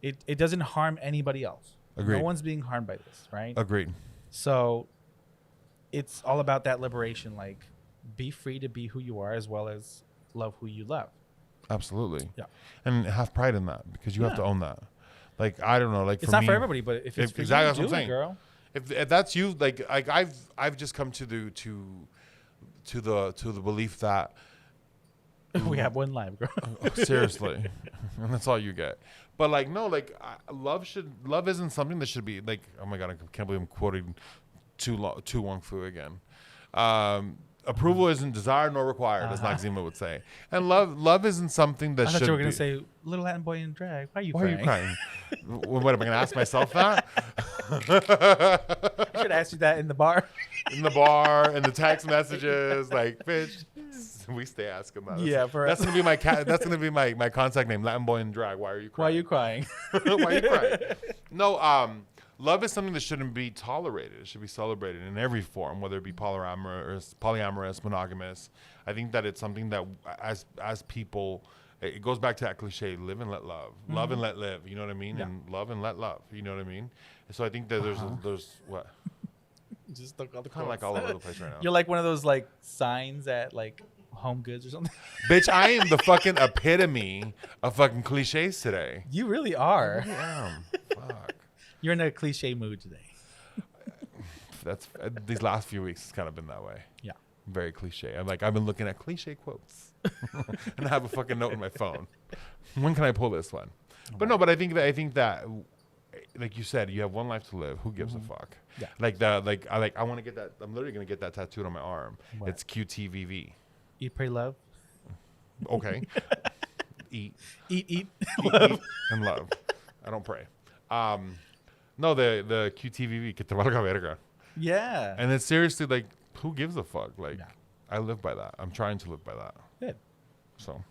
it doesn't harm anybody else. Agreed. No one's being harmed by this, right? Agreed. So it's all about that liberation. Like be free to be who you are as well as love who you love. Absolutely. Yeah. And have pride in that because you have to own that. Like I don't know, like It's for not me, for everybody, but if it's for exactly you, that's what I'm do it, saying. girl. If that's you, like I've just come to the belief that We have one life, girl. seriously, and that's all you get. But like no, like love isn't something that should be like. Oh my god, I can't believe I'm quoting Tu Wong Fu again. Approval isn't desired nor required, as Maxima would say. And love isn't something that I should thought you were be. gonna say, "Little Latin boy in drag." Why are you Why crying? are you crying? What am I gonna ask myself that? I should ask you that in the bar. In the bar, in the text messages, like, bitch, we stay asking that. Yeah, that's gonna be my that's gonna be my contact name, Latin boy in drag. Why are you Why are crying? you crying? Why are you crying? No, love is something that shouldn't be tolerated. It should be celebrated in every form, whether it be polyamorous, monogamous. I think that it's something that as people, it goes back to that cliche: live and let love, love and let live. You know what I mean? Yeah. And love and let love. You know what I mean? So I think that there's what. Just look all the Kind of like all over the place right now. You're like one of those like signs at like Home Goods or something. Bitch, I am the fucking epitome of fucking cliches today. You really are. I am. Fuck. You're in a cliche mood today. That's these last few weeks it's kind of been that way. Yeah. Very cliche. I've been looking at cliche quotes, and I have a fucking note in my phone. When can I pull this one? But no, but I think that, like you said, you have one life to live. Who gives a fuck? Yeah. I want to get that. I'm literally gonna get that tattooed on my arm. What? It's QTVV. Eat, pray, love. Okay. Eat Eat, love. and love. I don't pray. No, the QTVV, que te valga verga. Yeah. And it's seriously like, who gives a fuck? Like, Yeah. I live by that. I'm trying to live by that. Good. So,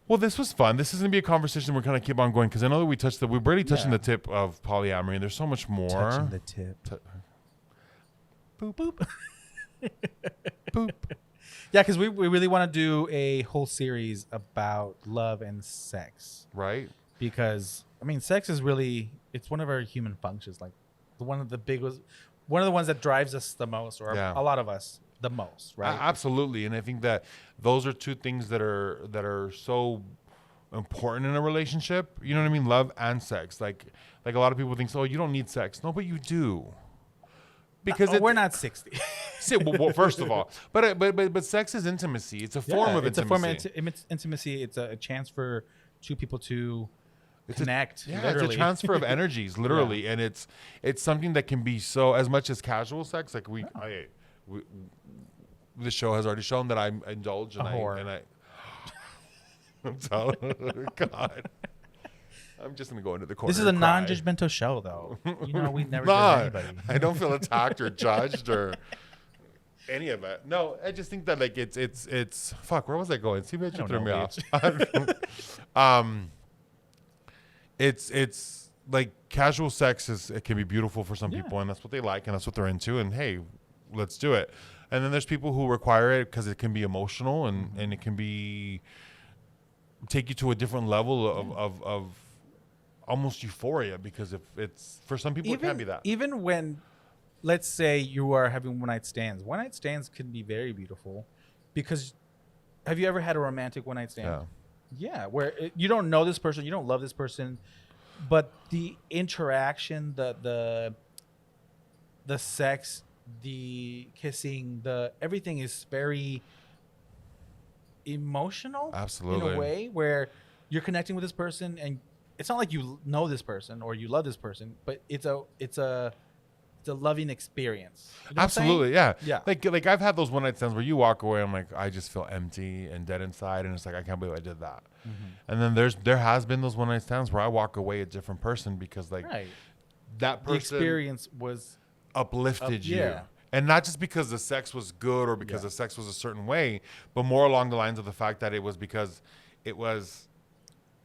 well, this was fun. This is gonna be a conversation we're gonna keep on going because I know that we're barely touching the tip of polyamory, and there's so much more. Touching the tip. Boop boop boop. Yeah, because we really want to do a whole series about love and sex. Right. Because I mean, sex is really it's one of our human functions. Like one of the ones that drives us the most, or Yeah. a lot of us the most, right? Absolutely, and I think that those are two things that are so important in a relationship. You know what I mean? Love and sex. Like a lot of people think, oh, you don't need sex. No, but you do. Because we're not 60. See, well, first of all, but sex is intimacy. It's a form of it's intimacy. a form of intimacy. It's a chance for two people to connect. Yeah, literally. it's a transfer of energies, literally, and it's something that can be so as much as casual sex. Like the show has already shown that I indulge and I I'm telling God. I'm just gonna go into the corner. This is a and cry. non-judgmental show, though. You know, we never judge anybody. I don't feel attacked or judged or any of it. No, I just think that like it's fuck. Where was I going? See, you threw me off. it's like casual sex it can be beautiful for some people, and that's what they like, and that's what they're into, and hey, let's do it. And then there's people who require it because it can be emotional and it can be take you to a different level of almost euphoria, because if it's for some people it can be that. Even when, let's say you are having one night stands can be very beautiful, because have you ever had a romantic one night stand? Yeah, where you don't know this person, you don't love this person, but the interaction, the sex, the kissing, the everything is very emotional. Absolutely. In a way where you're connecting with this person, and it's not like you know this person or you love this person, but it's a loving experience. You know Absolutely, yeah. Like I've had those one night stands where you walk away, I'm like, I just feel empty and dead inside, and it's like I can't believe I did that. And then there has been those one night stands where I walk away a different person, because like that person, the experience was uplifted you. And not just because the sex was good or because the sex was a certain way, but more along the lines of the fact that it was because it was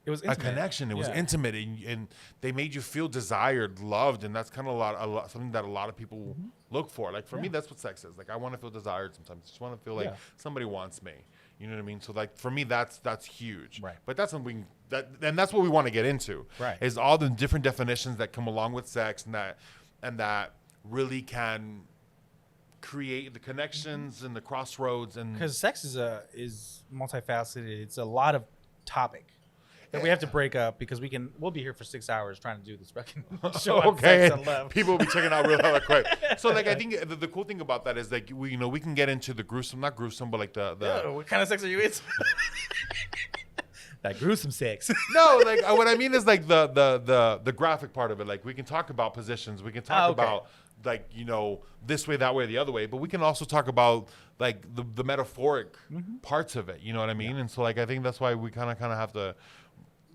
intimate. A connection. It was intimate, and they made you feel desired, loved, and that's kind of a lot something that a lot of people look for. Like for me, that's what sex is. Like I want to feel desired sometimes. I just want to feel like somebody wants me. You know what I mean? So like for me, that's huge. Right. But that's something and that's what we want to get into. Right. Is all the different definitions that come along with sex, and that really can create the connections and the crossroads, and because sex is multifaceted. It's a lot of topic that we have to break up, because we'll be here for 6 hours trying to do this fucking show on sex and love. People will be checking out real hella quick. So like I think the cool thing about that is like we can get into the gruesome, not gruesome, but like the what kind of sex are you into? That gruesome sex. No, like what I mean is like the graphic part of it. Like we can talk about positions, we can talk about like, you know, this way, that way, the other way, but we can also talk about like the metaphoric parts of it. You know what I mean? And so like I think that's why we kind of have to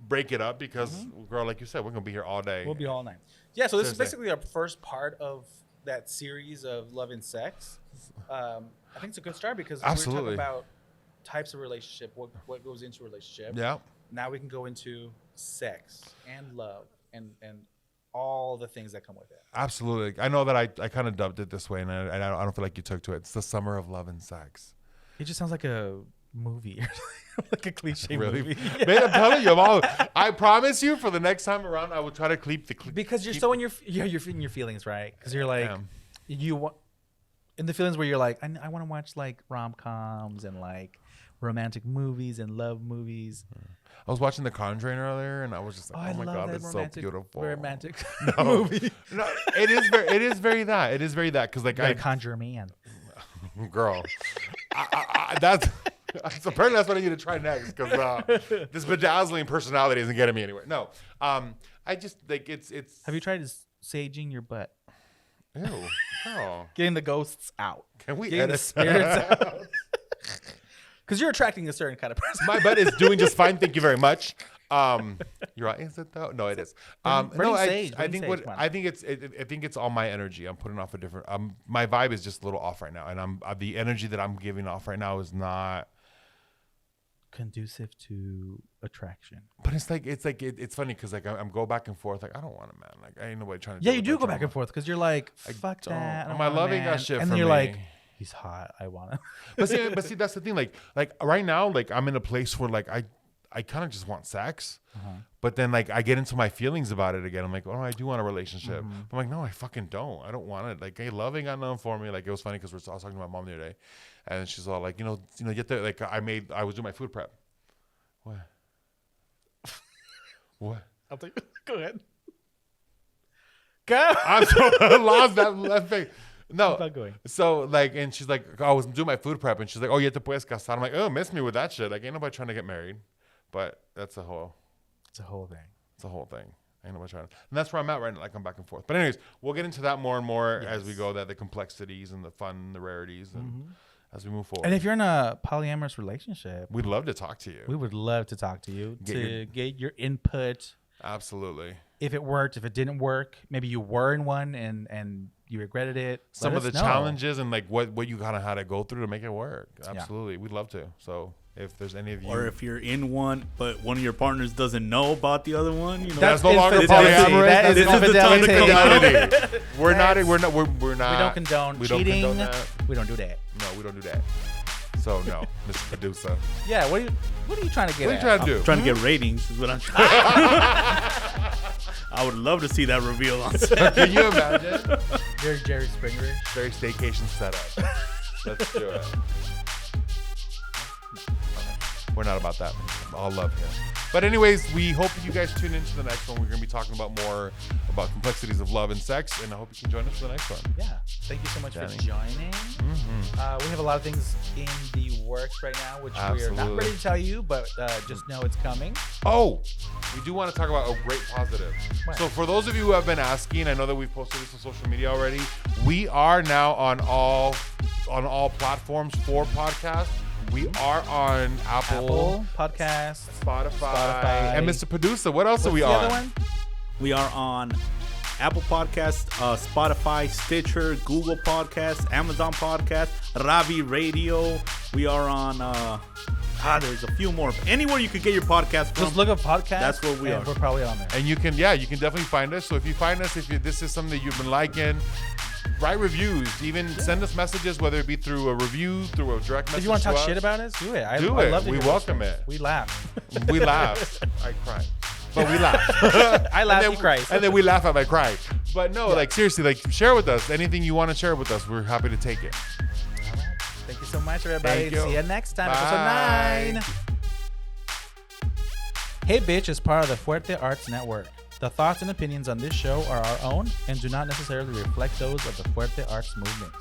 break it up, because girl, like you said, we're gonna be here all day. We'll be all night. Yeah. So this is basically our first part of that series of Love and Sex. I think it's a good start, because we're talking about types of relationship, what goes into a relationship. Yeah. Now we can go into sex and love and all the things that come with it. Absolutely. I know that I kind of dubbed it this way, and I don't feel like you took to it. It's the summer of love and sex. It just sounds like a movie, like a cliche movie. Man, I'm telling you, I promise you, for the next time around, I will try to keep the because you're so in your feelings, right? Because you're like you want in the feelings where you're like, I want to watch like rom-coms and like romantic movies and love movies. I was watching The Conjuring earlier, and I was just like, oh my God, it's so beautiful. Romantic movie. No, it is very that. It is very that, because like I conjure a man. Girl, that's apparently that's what I need to try next, because this bedazzling personality isn't getting me anywhere. No, I just like it's. Have you tried saging your butt? Ew. Oh. Getting the ghosts out. Can we getting the spirits out? Because you're attracting a certain kind of person. My butt is doing just fine. Thank you very much. You're right. Is it though? No, it is. No, I think it's all my energy. I'm putting off a different. My vibe is just a little off right now, and the energy that I'm giving off right now is not conducive to attraction. But it's funny, because like I'm go back and forth. Like I don't want a man. Like I ain't nobody trying to. Yeah, you do go back and forth, because you're like, fuck that. My loving got shit. And then you're like, he's hot. I want him. But see, that's the thing. Like right now, like I'm in a place where like I kind of just want sex, but then like I get into my feelings about it again. I'm like, oh, I do want a relationship. I'm like, no, I fucking don't. I don't want it. Like, hey, loving got nothing for me. Like it was funny, because I was talking to my mom the other day, and she's all like, you know, get there. Like I was doing my food prep. What? What? I'll take. Go ahead. Go. I'm so lost that left thing. No. Keep on going. So like, and she's like, oh, I was doing my food prep, and she's like, oh, you te puedes casar. I'm like, oh, miss me with that shit. Like, ain't nobody trying to get married. But it's a whole thing. It's a whole thing. Ain't nobody trying to. And that's where I'm at right now. Like I'm back and forth. But anyways, we'll get into that more and more as we go. That the complexities and the fun, the rarities, and as we move forward. And if you're in a polyamorous relationship, we'd love to talk to you. We would love to talk to you get your input. Absolutely. If it worked, if it didn't work, maybe you were in one and you regretted it. Some of the challenges and like what you kind of had to go through to make it work. Absolutely. We'd love to. So If there's any of you, or if you're in one, but one of your partners doesn't know about the other one, you know, that's no longer infidelity. polyamorous. That is This is the time to come out. infidelity. We're not. We don't condone we don't cheating. condone that. We don't do that. No, we don't do that. So no, Mr. Producer. Yeah. What are you trying to get? What are you trying to do? Trying to get ratings is what I'm trying. I would love to see that reveal on set. Can you imagine? You're Jerry Springer. Very staycation setup. Let's do it. We're not about that. I'll love him. But anyways, we hope you guys tune into the next one. We're going to be talking about more about complexities of love and sex, and I hope you can join us for the next one. Yeah. Thank you so much Danny. for joining. Mm-hmm. We have a lot of things in the works right now, which we are Absolutely. not ready to tell you, but just know it's coming. Oh, we do want to talk about a great positive. What? So for those of you who have been asking, I know that we've posted this on social media already. We are now on all platforms for podcasts. We are on Apple Podcast, Spotify, and Mr. Producer. What else are we the on? other one? We are on Apple Podcasts, Spotify, Stitcher, Google Podcasts, Amazon Podcasts, Ravi Radio. We are on. There's a few more. Anywhere you could get your podcast from. Just look up podcast. That's where we are. We're probably on there. And you can definitely find us. So if you find us, this is something that you've been liking, write reviews. Even send us messages, whether it be through a review, through a direct message. If you want to talk us. shit about us, do it. I Do it. love to We hear welcome those it. things. We laugh. We laugh. I cry. But we laugh. I laugh, and he cries. And then we laugh at my cry. But no, like seriously, like share with us. Anything you want to share with us, we're happy to take it. All right. Thank you so much, everybody. Thank you. See you next time. Bye. Episode 9. Hey Bitch is part of the Fuerte Arts Network. The thoughts and opinions on this show are our own and do not necessarily reflect those of the Fuerte Arts movement.